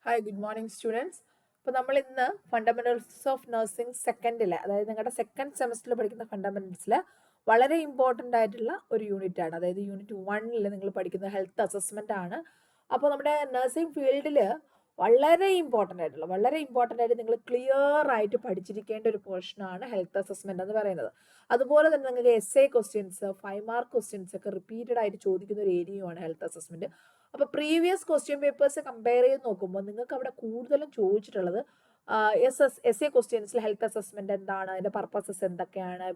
Hi good morning students. അപ്പോൾ നമ്മൾ ഇന്ന് ഫണ്ടമെന്റൽസ് ഓഫ് നഴ്സിംഗ് സെക്കൻഡിൽ, അതായത് നിങ്ങളുടെ സെക്കൻഡ് സെമസ്റ്ററിൽ പഠിക്കുന്ന ഫണ്ടമെന്റൽസിൽ വളരെ ഇമ്പോർട്ടൻ്റ് ആയിട്ടുള്ള ഒരു യൂണിറ്റ് ആണ്. അതായത് യൂണിറ്റ് 1 നിങ്ങൾ പഠിക്കുന്ന ഹെൽത്ത് അസസ്മെൻ്റ് ആണ്. അപ്പോൾ നമ്മുടെ നഴ്സിംഗ് ഫീൽഡിൽ വളരെ ഇമ്പോർട്ടൻ്റ് ആയിട്ട് നിങ്ങൾ ക്ലിയർ ആയിട്ട് പഠിച്ചിരിക്കേണ്ട ഒരു പോർഷനാണ് ഹെൽത്ത് അസസ്മെൻ്റ് എന്ന് പറയുന്നത്. അതുപോലെ തന്നെ നിങ്ങൾക്ക് എസ് ക്വസ്റ്റ്യൻസ് 5 മാർക്ക് ക്വസ്റ്റ്യൻസ് ഒക്കെ റിപ്പീറ്റഡ് ആയിട്ട് ചോദിക്കുന്ന ഒരു ഏരിയയുമാണ് ഹെൽത്ത് അസസ്മെൻറ്റ്. അപ്പോൾ പ്രീവിയസ് ക്വസ്റ്റ്യൻ പേപ്പേഴ്സ് കമ്പയർ ചെയ്ത് നോക്കുമ്പോൾ നിങ്ങൾക്ക് അവിടെ കൂടുതലും ചോദിച്ചിട്ടുള്ളത് എസ് എ ക്വസ്റ്റ്യൻസിൽ ഹെൽത്ത് അസസ്മെന്റ് എന്താണ്, അതിന്റെ പർപ്പസസ് എന്തൊക്കെയാണ്,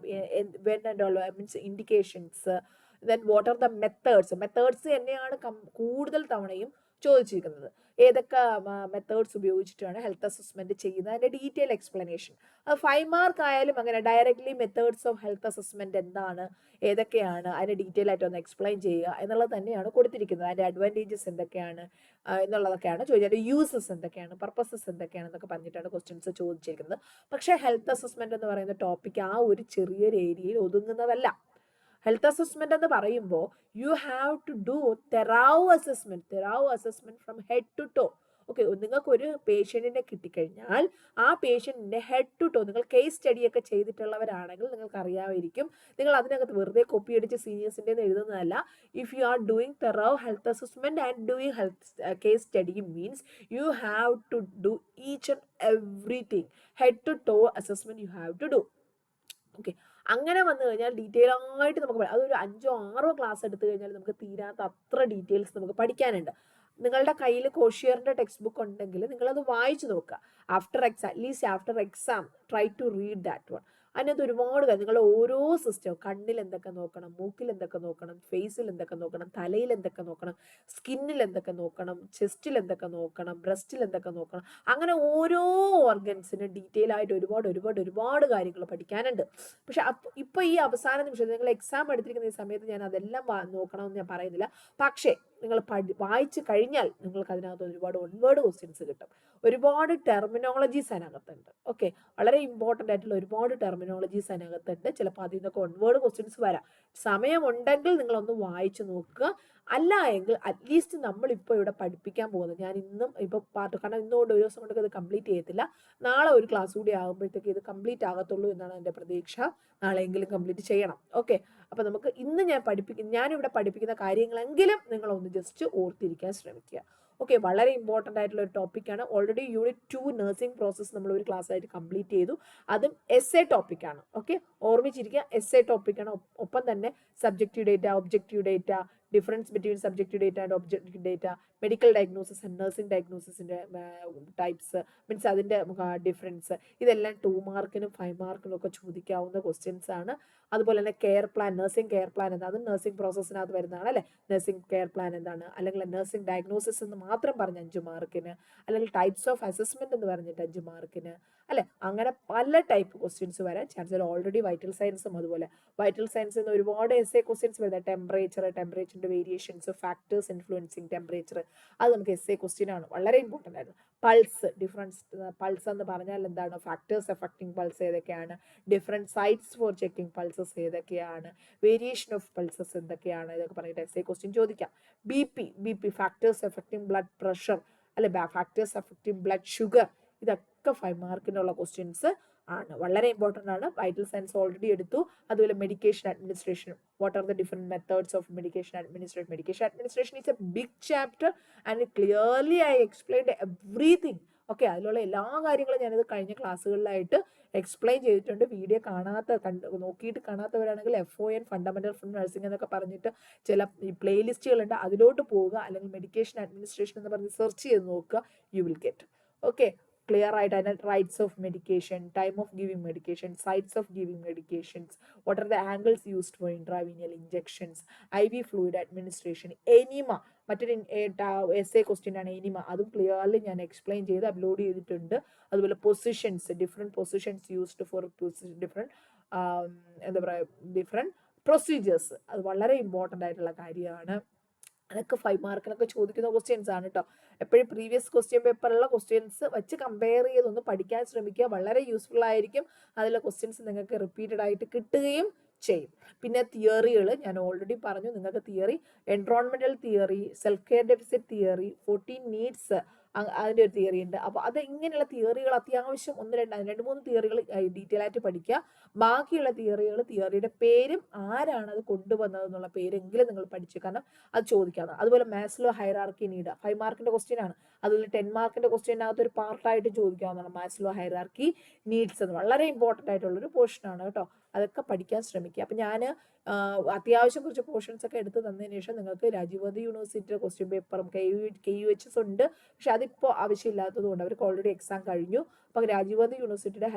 when and all means indications, then what are the methods തന്നെയാണ് കൂടുതൽ തവണയും ചോദിച്ചിരിക്കുന്നത്. ഏതൊക്കെ മെത്തേഡ്സ് ഉപയോഗിച്ചിട്ടാണ് ഹെൽത്ത് അസസ്മെന്റ് ചെയ്യുന്നത്, അതിന്റെ ഡീറ്റെയിൽ എക്സ്പ്ലനേഷൻ. അത് 5 മാർക്ക് ആയാലും അങ്ങനെ directly methods of health assessment എന്താണ്, ഏതൊക്കെയാണ്, അതിന്റെ ഡീറ്റെയിൽ ആയിട്ട് ഒന്ന് എക്സ്പ്ലെയിൻ ചെയ്യുക എന്നുള്ളത് തന്നെയാണ് കൊടുത്തിരിക്കുന്നത്. അതിന്റെ അഡ്വാൻറ്റേജസ് എന്തൊക്കെയാണ് എന്നുള്ളതൊക്കെയാണ് ചോദിച്ചത്. യൂസസ് എന്തൊക്കെയാണ്, പർപ്പസസ് എന്തൊക്കെയാണെന്നൊക്കെ പറഞ്ഞിട്ടാണ് ക്വസ്റ്റ്യൻസ് ചോദിച്ചിരിക്കുന്നത്. പക്ഷേ ഹെൽത്ത് അസസ്മെന്റ് എന്ന് പറയുന്ന ടോപ്പിക് ആ ഒരു ചെറിയൊരു ഏരിയയിൽ ഒതുങ്ങുന്നതല്ല. ഹെൽത്ത് അസസ്മെന്റ് എന്ന് പറയുമ്പോൾ you have to do thorough assessment from head to toe. Okay, നിങ്ങൾക്ക് ഒരു പേഷ്യൻറ്റിനെ കിട്ടിക്കഴിഞ്ഞാൽ ആ പേഷ്യൻറ്റിൻ്റെ ഹെഡ് ടു ടോ, നിങ്ങൾ കേസ് സ്റ്റഡിയൊക്കെ ചെയ്തിട്ടുള്ളവരാണെങ്കിൽ നിങ്ങൾക്ക് അറിയാമായിരിക്കും. നിങ്ങൾ അതിനകത്ത് വെറുതെ കോപ്പി അടിച്ച് സീനിയേഴ്സിൻ്റെ എഴുതുന്നതല്ല. If you are doing thorough health assessment and doing health case study means you have to do each and everything. Head to toe assessment you have to do. Okay, അങ്ങനെ വന്നു കഴിഞ്ഞാൽ ഡീറ്റെയിൽ ആയിട്ട് നമുക്ക് അതൊരു 5-6 class എടുത്തു കഴിഞ്ഞാൽ നമുക്ക് തീരാത്ത അത്ര ഡീറ്റെയിൽസ് നമുക്ക് പഠിക്കാനുണ്ട്. നിങ്ങളുടെ കയ്യിൽ കോഷിയറിന്റെ ടെക്സ്റ്റ് ബുക്ക് ഉണ്ടെങ്കിൽ നിങ്ങളത് വായിച്ചു നോക്കുക. At least after exam try to read that one. അതിനകത്ത് ഒരുപാട് കാര്യം, നിങ്ങൾ ഓരോ സിസ്റ്റം, കണ്ണിൽ എന്തൊക്കെ നോക്കണം, മൂക്കിൽ എന്തൊക്കെ നോക്കണം, ഫേസിൽ എന്തൊക്കെ നോക്കണം, തലയിൽ എന്തൊക്കെ നോക്കണം, സ്കിന്നിൽ എന്തൊക്കെ നോക്കണം, ചെസ്റ്റിൽ എന്തൊക്കെ നോക്കണം, ബ്രസ്റ്റിൽ എന്തൊക്കെ നോക്കണം, അങ്ങനെ ഓരോ ഓർഗൻസിന് ഡീറ്റെയിൽ ആയിട്ട് ഒരുപാട് കാര്യങ്ങൾ പഠിക്കാനുണ്ട്. പക്ഷെ ഇപ്പൊ ഈ അവസാന നിമിഷം നിങ്ങൾ എക്സാം എടുത്തിരിക്കുന്ന ഈ സമയത്ത് ഞാൻ അതെല്ലാം നോക്കണമെന്ന് ഞാൻ പറയുന്നില്ല. പക്ഷേ നിങ്ങൾ വായിച്ചു കഴിഞ്ഞാൽ നിങ്ങൾക്ക് അതിനകത്ത് ഒരുപാട് ഒൺവേർഡ് ക്വസ്റ്റ്യൻസ് കിട്ടും. ഒരുപാട് ടെർമിനോളജീസ് അതിനകത്തുണ്ട്. ഓക്കെ, വളരെ ഇമ്പോർട്ടൻ്റ് ആയിട്ടുള്ള ഒരുപാട് ടെർമിനോളജീസ് അതിനകത്തുണ്ട്. ചിലപ്പോൾ അതിൽ നിന്നൊക്കെ ഒൺവേർഡ് ക്വസ്റ്റ്യൻസ് വരാം. സമയമുണ്ടെങ്കിൽ നിങ്ങളൊന്ന് വായിച്ചു നോക്കുക. അല്ല എങ്കിൽ അറ്റ്ലീസ്റ്റ് നമ്മളിപ്പോൾ ഇവിടെ പഠിപ്പിക്കാൻ പോകുന്നത്, ഞാൻ ഇന്നും ഇപ്പോൾ കാരണം ഇന്നുകൊണ്ട് ഒരു ദിവസം കൊണ്ടൊക്കെ ഇത് കംപ്ലീറ്റ് ചെയ്യത്തില്ല. നാളെ ഒരു ക്ലാസ് കൂടി ആകുമ്പോഴത്തേക്ക് ഇത് കംപ്ലീറ്റ് ആകത്തുള്ളൂ എന്നാണ് എൻ്റെ പ്രതീക്ഷ. നാളെയെങ്കിലും കംപ്ലീറ്റ് ചെയ്യണം. ഓക്കെ, അപ്പോൾ നമുക്ക് ഇന്ന് ഞാനിവിടെ പഠിപ്പിക്കുന്ന കാര്യങ്ങളെങ്കിലും നിങ്ങളൊന്ന് ജസ്റ്റ് ഓർത്തിരിക്കാൻ ശ്രമിക്കുക. ഓക്കെ, വളരെ ഇമ്പോർട്ടൻ്റ് ആയിട്ടുള്ള ഒരു ടോപ്പിക്കാണ്. ഓൾറെഡി യൂണിറ്റ് 2 നഴ്സിംഗ് പ്രോസസ്സ് നമ്മൾ ഒരു ക്ലാസ് ആയിട്ട് കംപ്ലീറ്റ് ചെയ്തു. അതും എസ് എ ടോപ്പിക്കാണ്. ഓക്കെ, ഓർമ്മിച്ചിരിക്കുക, എസ് എ ടോപ്പിക്കാണ്. ഒപ്പം തന്നെ subjective data, objective data, difference between subjective data and objective data, medical diagnosis and nursing ഡയഗ്നോസിസിൻ്റെ ടൈപ്സ്, മീൻസ് അതിൻ്റെ ഡിഫറൻസ്, ഇതെല്ലാം 2 മാർക്കിനും 5 മാർക്കിനും ഒക്കെ ചോദിക്കാവുന്ന ക്വസ്റ്റ്യൻസ് ആണ്. അതുപോലെ തന്നെ care plan, nursing care plan എന്താണ്, അത് നഴ്സിംഗ് പ്രോസസ്സിനകത്ത് വരുന്നതാണ് അല്ലേ. നഴ്സിംഗ് കെയർ പ്ലാൻ എന്താണ്, അല്ലെങ്കിൽ നഴ്സിംഗ് ഡയഗ്നോസിസ് എന്ന് മാത്രം പറഞ്ഞ് 5 മാർക്കിന്, അല്ലെങ്കിൽ ടൈപ്സ് ഓഫ് അസസ്മെന്റ് എന്ന് പറഞ്ഞിട്ട് 5 മാർക്കിന് അല്ലെ. അങ്ങനെ പല ടൈപ്പ് ക്വസ്റ്റ്യൻസ് വരാൻ ചാൻസ്. ഓൾറെഡി വൈറ്റൽ സയൻസും അതുപോലെ വൈറ്റൽ സയൻസിൽ നിന്ന് ഒരുപാട് എസ് എ ക്വസ്റ്റ്യൻസ് വരുന്നത്. ടെമ്പറേച്ചറിന്റെ വേരിയേഷൻസ്, ഫാക്ടേഴ്സ് ഇൻഫ്ലുവൻസിങ് ടെമ്പറേച്ചർ, അത് നമുക്ക് എസ് എ ക്വസ്റ്റ്യൻ ആണ്. വളരെ ഇമ്പോർട്ടൻ്റ് ആയിരുന്നു. പൾസ്, പൾസ് എന്ന് പറഞ്ഞാൽ എന്താണ്, ഫാക്ടേഴ്സ് എഫക്റ്റിംഗ് പൾസ് ഏതൊക്കെയാണ്, different sites four checking pulses ഏതൊക്കെയാണ്, വേരിയേഷൻ ഓഫ് പൾസസ് എന്തൊക്കെയാണ്, ഇതൊക്കെ പറഞ്ഞിട്ട് എസ് എ ക്വസ്റ്റ്യൻ ചോദിക്കാം. B P factors affecting blood pressure അല്ലെ, ഫാക്ടേഴ്സ് എഫക്റ്റിംഗ് ബ്ലഡ് ഷുഗർ, ഇതൊക്കെ 5 മാർക്കിനുള്ള ക്വസ്റ്റ്യൻസ് ആണ്. വളരെ ഇമ്പോർട്ടൻ്റ് ആണ്. വൈറ്റൽ സയൻസ് ഓൾറെഡി എടുത്തു. അതുപോലെ medication administration, what are the different methods of medication administration is a big chapter and clearly I explained everything. Okay, അതിലുള്ള എല്ലാ കാര്യങ്ങളും ഞാനിത് കഴിഞ്ഞ ക്ലാസ്സുകളിലായിട്ട് എക്സ്പ്ലെയിൻ ചെയ്തിട്ടുണ്ട്. വീഡിയോ നോക്കിയിട്ട് കാണാത്തവരാണെങ്കിൽ FON ഫണ്ടമെന്റൽ ഫ്രം നഴ്സിംഗ് എന്നൊക്കെ പറഞ്ഞിട്ട് ചില ഈ പ്ലേലിസ്റ്റുകളുണ്ട്, അതിലോട്ട് പോവുക, അല്ലെങ്കിൽ മെഡിക്കേഷൻ അഡ്മിനിസ്ട്രേഷൻ എന്ന് പറഞ്ഞ് സെർച്ച് ചെയ്ത് നോക്കുക, you will get. Okay, clear ആയിട്ട് rights of medication, time of giving medication, sites of giving medications, what are the angles used for intravenous injections, IV fluid administration, enema, മറ്റൊരു S A question ആണ് enema. അതും clearly ഞാൻ explain ചെയ്ത് upload ചെയ്തിട്ടുണ്ട്. അതുപോലെ positions, different positions used for different എന്താ പറയുക, different procedures, അത് വളരെ ഇമ്പോർട്ടൻ്റ് ആയിട്ടുള്ള കാര്യമാണ്. അതൊക്കെ 5 മാർക്കിനൊക്കെ ചോദിക്കുന്ന ക്വസ്റ്റ്യൻസ് ആണ് കേട്ടോ. എപ്പോഴും പ്രീവിയസ് ക്വസ്റ്റ്യൻ പേപ്പറിലുള്ള ക്വസ്റ്റ്യൻസ് വെച്ച് കമ്പയർ ചെയ്തൊന്ന് പഠിക്കാൻ ശ്രമിക്കുക. വളരെ യൂസ്ഫുൾ ആയിരിക്കും. അതിലെ ക്വസ്റ്റ്യൻസ് നിങ്ങൾക്ക് റിപ്പീറ്റഡ് ആയിട്ട് കിട്ടുകയും ചെയ്യും. പിന്നെ തിയറികൾ ഞാൻ ഓൾറെഡി പറഞ്ഞു. നിങ്ങൾക്ക് തിയറി, എൻവയോൺമെന്റൽ theory, self care deficit theory, 14 needs, അതിൻ്റെ ഒരു തിയറി ഉണ്ട്. അപ്പോൾ അത് ഇങ്ങനെയുള്ള തിയറികൾ അത്യാവശ്യം 2-3 തിയറികൾ ഡീറ്റെയിൽ ആയിട്ട് പഠിക്കുക. ബാക്കിയുള്ള തിയറിയുടെ പേരും ആരാണ് അത് കൊണ്ടുവന്നത് എന്നുള്ള പേരെങ്കിലും നിങ്ങൾ പഠിച്ചു, കാരണം അത് ചോദിക്കാവുന്നതാണ്. അതുപോലെ മാസ്ലോ ഹൈറാർക്കി നീഡ് 5 മാർക്കിന്റെ ക്വസ്റ്റ്യൻ ആണ്. അതുപോലെ 10 മാർക്കിന്റെ ക്വസ്റ്റ്യനകത്ത് ഒരു പാർട്ടായിട്ട് ചോദിക്കാവുന്നതാണ് മാസ്ലോ ഹൈറാർക്കി നീഡ്സ് എന്ന്. വളരെ ഇമ്പോർട്ടൻ്റ് ആയിട്ടുള്ളൊരു പോർഷനാണ് കേട്ടോ. അതൊക്കെ പഠിക്കാൻ ശ്രമിക്കുക. അപ്പം ഞാൻ അത്യാവശ്യം കുറച്ച് പോർഷൻസ് ഒക്കെ എടുത്ത് തന്നതിന് ശേഷം നിങ്ങൾക്ക് രാജീവ് ഗാന്ധി യൂണിവേഴ്സിറ്റിയുടെ ക്വസ്റ്റ്യൻ പേപ്പറും KUHS ഉണ്ട്, പക്ഷെ അതിപ്പോൾ ആവശ്യമില്ലാത്തത് കൊണ്ട് അവർക്ക് ഓൾറെഡി എക്സാം കഴിഞ്ഞു. അപ്പോൾ രാജീവ് ഗാന്ധി യൂണിവേഴ്സിറ്റിയുടെ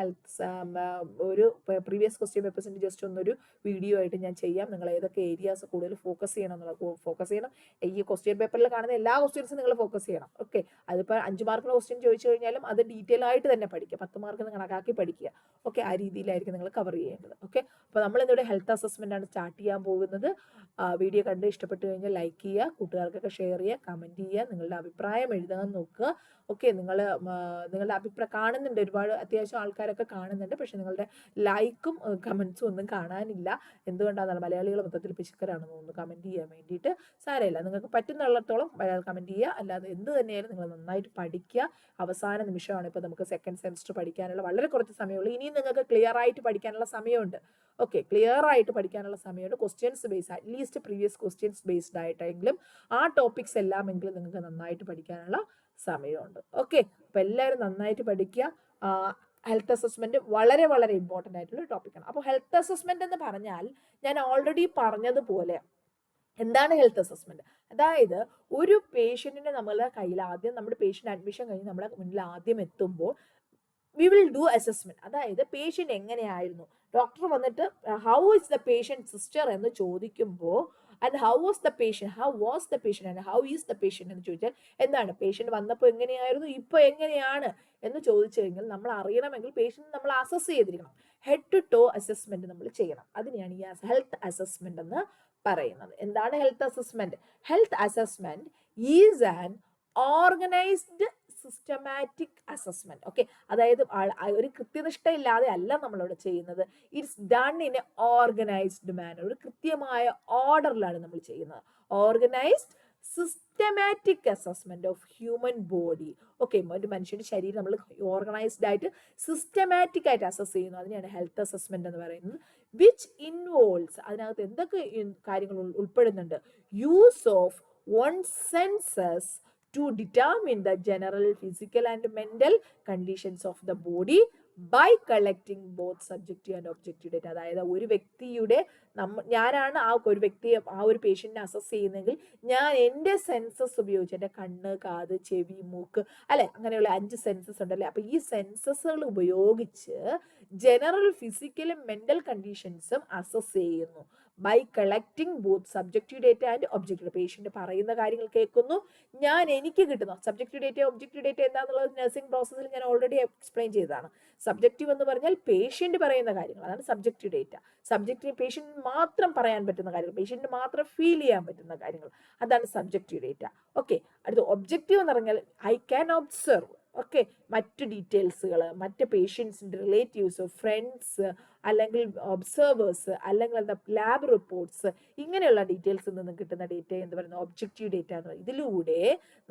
ഒരു പ്രീവിയസ് ക്വസ്റ്റ്യൻ പേപ്പേഴ്സിൻ്റെ ജസ്റ്റ് ഒന്നൊരു വീഡിയോ ആയിട്ട് ഞാൻ ചെയ്യാം. നിങ്ങൾ ഏതൊക്കെ ഏരിയാസ് കൂടുതൽ ഫോക്കസ് ചെയ്യണം എന്നുള്ളത് ഫോക്കസ് ചെയ്യണം. ഈ ക്വസ്റ്റ്യൻ പേപ്പറിൽ കാണുന്ന എല്ലാ ക്വസ്റ്റ്യൻസും നിങ്ങൾ ഫോക്കസ് ചെയ്യണം. ഓക്കെ, അതിപ്പോൾ 5 മാർക്കിന് ക്വസ്റ്റ്യൻ ചോദിച്ചു കഴിഞ്ഞാലും അത് ഡീറ്റെയിൽ ആയിട്ട് തന്നെ പഠിക്കുക. 10 മാർക്കിന് കണക്കാക്കി പഠിക്കുക. ഓക്കെ, ആ രീതിയിലായിരിക്കും നിങ്ങൾ കവർ ചെയ്യേണ്ടത്. ഓക്കെ, അപ്പോൾ നമ്മൾ ഇന്നിവിടെ ഹെൽത്ത് അസസ്മെൻ്റ് ആണ് സ്റ്റാർട്ട് ചെയ്യാൻ പോകുന്നത്. വീഡിയോ കണ്ട് ഇഷ്ടപ്പെട്ട് കഴിഞ്ഞാൽ ലൈക്ക് ചെയ്യുക, കൂട്ടുകാർക്കൊക്കെ ഷെയർ ചെയ്യുക, കമൻറ്റ് ചെയ്യുക, നിങ്ങളുടെ അഭിപ്രായം എഴുതാൻ നോക്കുക. ഓക്കെ, നിങ്ങളുടെ അഭിപ്രായം കാണുന്നുണ്ട്, ഒരുപാട് അത്യാവശ്യം ആൾക്കാരൊക്കെ കാണുന്നുണ്ട്, പക്ഷെ നിങ്ങളുടെ ലൈക്കും കമൻസും ഒന്നും കാണാനില്ല. എന്തുകൊണ്ടാണെന്നാണ്, മലയാളികൾ മൊത്തത്തിൽ പിശുക്കരാണെന്ന് തോന്നുന്നു കമൻറ്റ് ചെയ്യാൻ വേണ്ടിയിട്ട്. സാരമില്ല, നിങ്ങൾക്ക് പറ്റുന്നിടത്തോളം കമൻറ്റ് ചെയ്യുക. അല്ലാതെ എന്ത് തന്നെയായാലും നിങ്ങൾ നന്നായിട്ട് പഠിക്കുക. അവസാന നിമിഷമാണ് ഇപ്പോൾ നമുക്ക് സെക്കൻഡ് സെമിസ്റ്റർ പഠിക്കാനുള്ള വളരെ കുറച്ച് സമയമുള്ളൂ. ഇനിയും നിങ്ങൾക്ക് ക്ലിയർ ആയിട്ട് പഠിക്കാനുള്ള സമയമുണ്ട്. ഓക്കെ, ക്ലിയർ ആയിട്ട് പഠിക്കാനുള്ള സമയമുണ്ട്. Questions based, at least previous questions based ആയിട്ടെങ്കിലും ആ ടോപ്പിക്സ് എല്ലാമെങ്കിലും നിങ്ങൾക്ക് നന്നായിട്ട് പഠിക്കാനുള്ള സമയമുണ്ട്. ഓക്കെ, അപ്പോൾ എല്ലാവരും നന്നായിട്ട് പഠിക്കുക. ഹെൽത്ത് അസസ്മെന്റ് വളരെ വളരെ ഇമ്പോർട്ടൻ്റ് ആയിട്ടുള്ള ടോപ്പിക്കാണ്. അപ്പോൾ ഹെൽത്ത് അസസ്മെന്റ് എന്ന് പറഞ്ഞാൽ ഞാൻ ഓൾറെഡി പറഞ്ഞതുപോലെ എന്താണ് ഹെൽത്ത് അസസ്മെന്റ്? അതായത് ഒരു പേഷ്യന്റിനെ നമ്മളെ കയ്യിൽ ആദ്യം, നമ്മുടെ പേഷ്യന്റ് അഡ്മിഷൻ കഴിഞ്ഞ് നമ്മുടെ മുന്നിൽ ആദ്യം എത്തുമ്പോൾ വി വിൽ ഡു അസസ്മെന്റ്. അതായത് പേഷ്യന്റ് എങ്ങനെയായിരുന്നു, ഡോക്ടർ വന്നിട്ട് how is the patient sister എന്ന് ചോദിക്കുമ്പോൾ and how was the patient and how is the patient എന്ന് ചോദിച്ചാൽ എന്താണ്, പേഷ്യന്റ് വന്നപ്പോൾ എങ്ങനെയായിരുന്നു, ഇപ്പോൾ എങ്ങനെയാണ് എന്ന് ചോദിച്ചു കഴിഞ്ഞാൽ നമ്മൾ അറിയണമെങ്കിൽ പേഷ്യന്റ് നമ്മൾ അസസ് ചെയ്തിരിക്കണം. ഹെഡ് ടു ടോ അസസ്മെന്റ് നമ്മൾ ചെയ്യണം. അതിനെയാണ് ഈ ഹെൽത്ത് അസസ്മെന്റ് എന്ന് പറയുന്നത്. എന്താണ് health assessment? Health assessment is an organized systematic assessment. Okay, അതായത് ഒരു കൃത്യനിഷ്ഠ ഇല്ലാതെ അല്ല നമ്മളിവിടെ ചെയ്യുന്നത്. It's done in a organized manner. ഒരു കൃത്യമായ ഓർഡറിലാണ് നമ്മൾ ചെയ്യുന്നത്. Organized systematic assessment of human body. Okay, ഒരു മനുഷ്യന്റെ ശരീരം നമ്മൾ ഓർഗനൈസ്ഡ് ആയിട്ട് സിസ്റ്റമാറ്റിക് ആയിട്ട് അസസ് ചെയ്യുന്നു. അതിനെയാണ് ഹെൽത്ത് അസസ്മെന്റ് എന്ന് പറയുന്നത്. വിച്ച് ഇൻവോൾവ്സ്, അതിനകത്ത് എന്തൊക്കെ കാര്യങ്ങൾ ഉൾപ്പെടുന്നുണ്ട്? Use of one census to determine the general physical and mental conditions of the body by collecting both subjective and objective data. അതായത് ഒരു വ്യക്തിയുടെ ഞാനാണ് ആ ഒരു പേഷ്യന്റിനെ അസസ് ചെയ്യുന്നെങ്കിൽ ഞാൻ എൻ്റെ സെൻസസ് ഉപയോഗിച്ച്, എൻ്റെ കണ്ണ്, കാത്, ചെവി, മൂക്ക്, അല്ലെ, അങ്ങനെയുള്ള 5 സെൻസസ് ഉണ്ടല്ലേ. അപ്പൊ ഈ സെൻസസുകൾ ഉപയോഗിച്ച് ജനറൽ ഫിസിക്കലും മെന്റൽ കണ്ടീഷൻസും അസസ് ചെയ്യുന്നു. By collecting both subjective data and objective. Patient പറയുന്ന കാര്യങ്ങൾ കേൾക്കുന്നു, എനിക്ക് കിട്ടുന്നു. സബ്ജക്റ്റീവ് ഡേറ്റ ഒബ്ജക്റ്റീവ് ഡേറ്റ എന്താണെന്നുള്ളത് നഴ്സിംഗ് പ്രോസസ്സിൽ ഞാൻ ഓൾറെഡി എക്സ്പ്ലെയിൻ ചെയ്തതാണ്. സബ്ജക്റ്റീവ് എന്ന് പറഞ്ഞാൽ പേഷ്യന്റ് പറയുന്ന കാര്യങ്ങൾ, അതാണ് സബ്ജക്റ്റീവ് ഡേറ്റ. സബ്ജക്റ്റീവ് പേഷ്യന്റ് മാത്രം പറയാൻ പറ്റുന്ന കാര്യങ്ങൾ, പേഷ്യന്റ് മാത്രം ഫീൽ ചെയ്യാൻ പറ്റുന്ന കാര്യങ്ങൾ, അതാണ് സബ്ജക്റ്റീവ് ഡേറ്റ. ഓക്കെ, അടുത്ത ഒബ്ജക്റ്റീവ് എന്ന് പറഞ്ഞാൽ ഐ ക്യാൻ ഒബ്സർവ്. ഓക്കെ, മറ്റ് ഡീറ്റെയിൽസുകൾ, മറ്റ് പേഷ്യൻസിൻ്റെ റിലേറ്റീവ്സ്, ഫ്രണ്ട്സ്, അല്ലെങ്കിൽ ഒബ്സർവേഴ്സ്, അല്ലെങ്കിൽ എന്താ ലാബ് റിപ്പോർട്ട്സ്, ഇങ്ങനെയുള്ള ഡീറ്റെയിൽസിൽ നിന്ന് കിട്ടുന്ന ഡേറ്റ എന്ന് പറയുന്നത് ഒബ്ജക്റ്റീവ് ഡേറ്റ എന്ന് പറയുന്നത്. ഇതിലൂടെ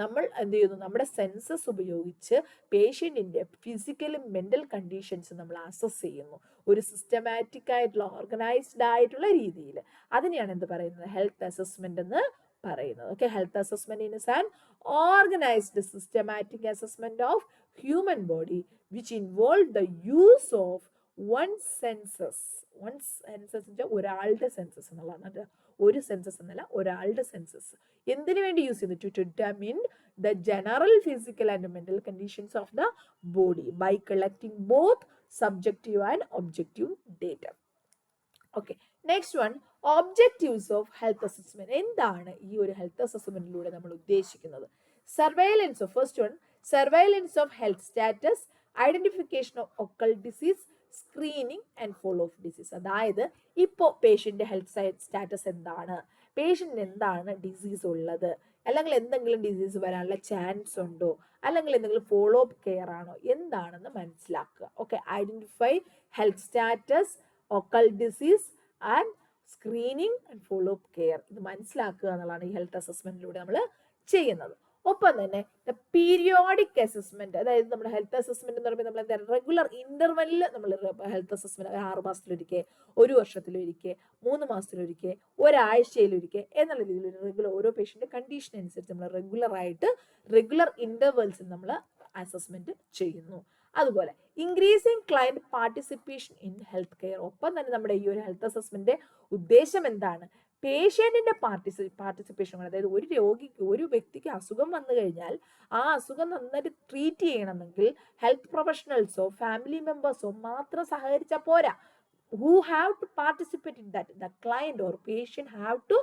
നമ്മൾ എന്ത് ചെയ്യുന്നു, നമ്മുടെ സെൻസസ് ഉപയോഗിച്ച് പേഷ്യൻറ്റിൻ്റെ ഫിസിക്കലും മെൻ്റൽ കണ്ടീഷൻസ് നമ്മൾ അസസ് ചെയ്യുന്നു ഒരു സിസ്റ്റമാറ്റിക് ആയിട്ടുള്ള ഓർഗനൈസ്ഡ് ആയിട്ടുള്ള രീതിയിൽ. അതിനെയാണ് എന്ത് പറയുന്നത്, ഹെൽത്ത് അസസ്മെന്റ് എന്ന് പറയുന്നത്. Okay, health assessment is an organized systematic assessment of human body which involve the use of one census. ഒരാളുടെ സെൻസസ് എന്നുള്ളതാണ്, ഒരു സെൻസസ് എന്നല്ല, ഒരാളുടെ സെൻസസ്. എന്തിനു വേണ്ടി യൂസ് ചെയ്യുന്നു? To determine the general physical and mental conditions of the body by collecting both subjective and objective data. Okay, next one, objectives of health assessment. എന്താണ് ഈ ഒരു ഹെൽത്ത് അസസ്മെന്റിലൂടെ നമ്മൾ ഉദ്ദേശിക്കുന്നത്? Surveillance of, first one, surveillance of health status, identification of occult disease, screening and follow of disease. അതായത് ഇപ്പോൾ പേഷ്യൻ്റെ health status എന്താണ്, പേഷ്യൻറ്റിന് എന്താണ് ഡിസീസ് ഉള്ളത്, അല്ലെങ്കിൽ എന്തെങ്കിലും ഡിസീസ് വരാനുള്ള ചാൻസ് ഉണ്ടോ, അല്ലെങ്കിൽ എന്തെങ്കിലും ഫോളോ അപ്പ് കെയർ ആണോ, എന്താണെന്ന് മനസ്സിലാക്കുക. Okay, identify health status, occult disease and screening and follow up care. ഇത് മനസ്സിലാക്കുക എന്നുള്ളതാണ് ഈ ഹെൽത്ത് അസസ്മെന്റിലൂടെ നമ്മൾ ചെയ്യുന്നത്. ഒപ്പം തന്നെ പീരിയോഡിക് അസസ്മെന്റ്, അതായത് നമ്മുടെ ഹെൽത്ത് അസസ്മെന്റ് എന്ന് പറയുമ്പോൾ നമ്മൾ എന്താ റെഗുലർ ഇന്റർവെല്ലിൽ നമ്മൾ ഹെൽത്ത് അസസ്മെന്റ് 6 മാസത്തിലൊരിക്കൽ, 1 വർഷത്തിലൊരിക്കൽ, 3 മാസത്തിലൊരിക്കൽ, ഒരാഴ്ചയിലൊരിക്കൽ എന്നുള്ള രീതിയിൽ റെഗുലർ ഓരോ പേഷ്യന്റ് കണ്ടീഷൻ അനുസരിച്ച് നമ്മൾ റെഗുലർ ഇന്റർവെൽസിൽ നമ്മൾ അസസ്മെന്റ് ചെയ്യുന്നു. അതുപോലെ increasing client participation in health care, ഒപ്പം തന്നെ നമ്മുടെ ഈ ഒരു ഹെൽത്ത് അസസ്മെന്റ് ഉദ്ദേശം എന്താണ്? പേഷ്യന്റിന്റെ പാർട്ടിസിപ്പേഷൻ, അതായത് ഒരു വ്യക്തിക്ക് അസുഖം വന്നു കഴിഞ്ഞാൽ ആ അസുഖം നന്നായിട്ട് ട്രീറ്റ് ചെയ്യണമെങ്കിൽ ഹെൽത്ത് പ്രൊഫഷണൽസോ ഫാമിലി മെമ്പേഴ്സോ മാത്രം സഹകരിച്ചാൽ പോരാ. who have to participate in that, the client or patient have to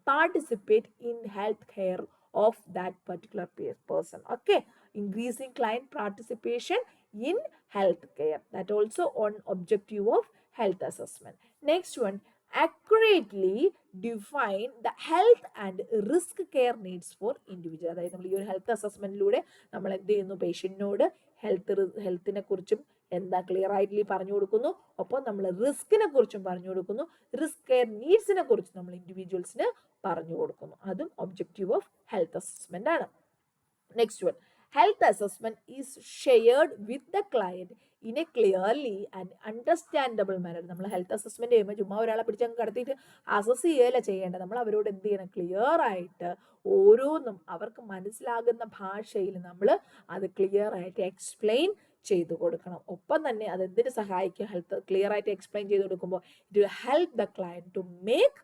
participate in health care of that particular person. Okay, increasing client participation in health care, that also one objective of health assessment. Next one, accurately define the health and risk care needs for individual. അതായത് നമ്മൾ ഈ ഒരു health അസസ്മെന്റിലൂടെ നമ്മൾ എന്ത് ചെയ്യുന്നു? പേഷ്യന്റിനോട് ഹെൽത്തിനെ കുറിച്ചും എന്താ ക്ലിയർ ആയിട്ട് പറഞ്ഞു കൊടുക്കുന്നു, ഒപ്പം നമ്മൾ റിസ്കിനെ കുറിച്ചും പറഞ്ഞു കൊടുക്കുന്നു, റിസ്ക് കെയർ നീഡ്സിനെ കുറിച്ച് നമ്മൾ ഇൻഡിവിജ്വൽസിന് പറഞ്ഞു കൊടുക്കുന്നു. അതും ഒബ്ജക്റ്റീവ് ഓഫ് ഹെൽത്ത് അസസ്മെന്റ് ആണ്. Next one, health assessment is shared with the client in a clearly and understandable manner. നമ്മൾ ഹെൽത്ത് അസസ്മെന്റ് ചെയ്യുമ്പോൾ ചുമ്മാ ഒരാളെ പിടിച്ചങ്ങ് കടത്തിയിട്ട് അസസ് ചെയ്യുകയല്ല ചെയ്യേണ്ടത്. നമ്മൾ അവരോട് എന്ത് ചെയ്യണം? ക്ലിയർ ആയിട്ട് ഓരോന്നും അവർക്ക് മനസ്സിലാകുന്ന ഭാഷയിൽ നമ്മൾ അത് ക്ലിയർ ആയിട്ട് എക്സ്പ്ലെയിൻ ചെയ്തു കൊടുക്കണം. ഒപ്പം തന്നെ അത് എന്തിനു സഹായിക്കും? ഹെൽത്ത് ക്ലിയർ ആയിട്ട് എക്സ്പ്ലെയിൻ ചെയ്ത് കൊടുക്കുമ്പോൾ it will help the client to make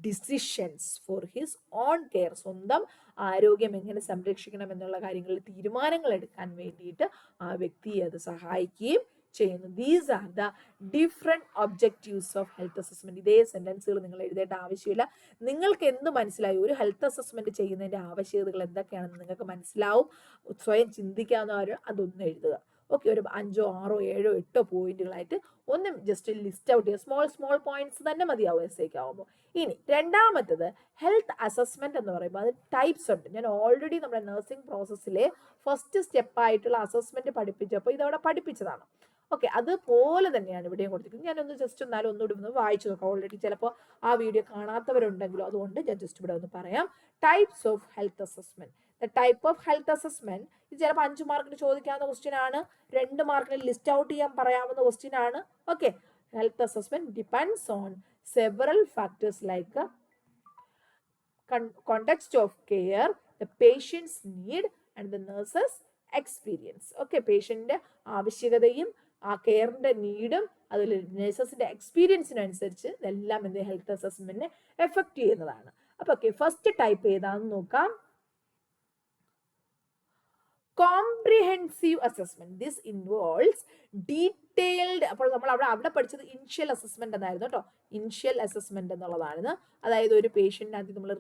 decisions for his own care. സ്വന്തം ആരോഗ്യം എങ്ങനെ സംരക്ഷിക്കണം എന്നുള്ള കാര്യങ്ങളിൽ തീരുമാനങ്ങൾ എടുക്കാൻ വേണ്ടിയിട്ട് ആ വ്യക്തിയെ അത് സഹായിക്കുകയും ചെയ്യുന്നു. These are the different objectives of health assessment. ഇതേ സെന്റൻസുകൾ നിങ്ങൾ എഴുതേണ്ട ആവശ്യമില്ല. നിങ്ങൾക്ക് എന്ത് മനസ്സിലായി? ഒരു ഹെൽത്ത് അസസ്മെന്റ് ചെയ്യുന്നതിന്റെ ആവശ്യകതകൾ എന്തൊക്കെയാണെന്ന് നിങ്ങൾക്ക് മനസ്സിലാവും. സ്വയം ചിന്തിക്കാവുന്നവർ അതൊന്നും എഴുതുക. ഓക്കെ, ഒരു 5, 6, 7, 8 പോയിന്റുകളായിട്ട് ഒന്നും ജസ്റ്റ് ലിസ്റ്റ് ഔട്ട് ചെയ്യുക. സ്മോൾ പോയിന്റ്സ് തന്നെ മതിയാവും എസ്സേക്ക് ആവുമ്പോൾ. ഇനി രണ്ടാമത്തത് ഹെൽത്ത് അസസ്മെന്റ് എന്ന് പറയുമ്പോൾ അത് ടൈപ്സ് ഉണ്ട്. ഞാൻ ഓൾറെഡി നമ്മുടെ നഴ്സിംഗ് പ്രോസസ്സിലെ ഫസ്റ്റ് സ്റ്റെപ്പായിട്ടുള്ള അസസ്മെന്റ് പഠിപ്പിച്ചപ്പോൾ ഇതവിടെ പഠിപ്പിച്ചതാണ്. ഓക്കെ, അതുപോലെ തന്നെയാണ് ഇവിടെയും കൊടുത്തിരിക്കുന്നത്. ഞാനൊന്ന് ജസ്റ്റ് എന്നാലും ഒന്നുകൂടി ഒന്ന് വായിച്ചു നോക്കാം. ഓൾറെഡി ചിലപ്പോൾ ആ വീഡിയോ കാണാത്തവരുണ്ടെങ്കിലും അതുകൊണ്ട് ഞാൻ ജസ്റ്റ് ഇവിടെ ഒന്ന് പറയാം. Types of health assessment. The type of health assessment ഇത് ചിലപ്പോൾ 5 മാർക്കിന് ചോദിക്കാവുന്ന ക്വസ്റ്റ്യൻ ആണ്, 2 മാർക്കിന് ലിസ്റ്റ് ഔട്ട് ചെയ്യാൻ പറയാവുന്ന ക്വസ്റ്റ്യൻ ആണ്. Okay, health assessment depends on several factors like context of care, the patient's need and the nurse's experience. Okay, പേഷ്യന്റിന്റെ ആവശ്യകതയും ആ കെയറിന്റെ നീഡും അതുപോലെ നഴ്സസിന്റെ എക്സ്പീരിയൻസിനനുസരിച്ച് ഇതെല്ലാം എന്ത് ഹെൽത്ത് അസസ്മെന്റിനെ എഫക്ട് ചെയ്യുന്നതാണ്. അപ്പൊ ഓക്കെ, ഫസ്റ്റ് ടൈപ്പ് ഏതാണെന്ന് നോക്കാം. Comprehensive assessment. This involves detailed. അപ്പോൾ നമ്മൾ അവിടെ പഠിച്ചത് ഇനിഷ്യൽ അസസ്മെന്റ് എന്നായിരുന്നു കേട്ടോ. ഇനിഷ്യൽ അസസ്മെന്റ് എന്നുള്ളതാണ്. അതായത് ഒരു പേഷ്യന്റ് ആദ്യം നമ്മൾ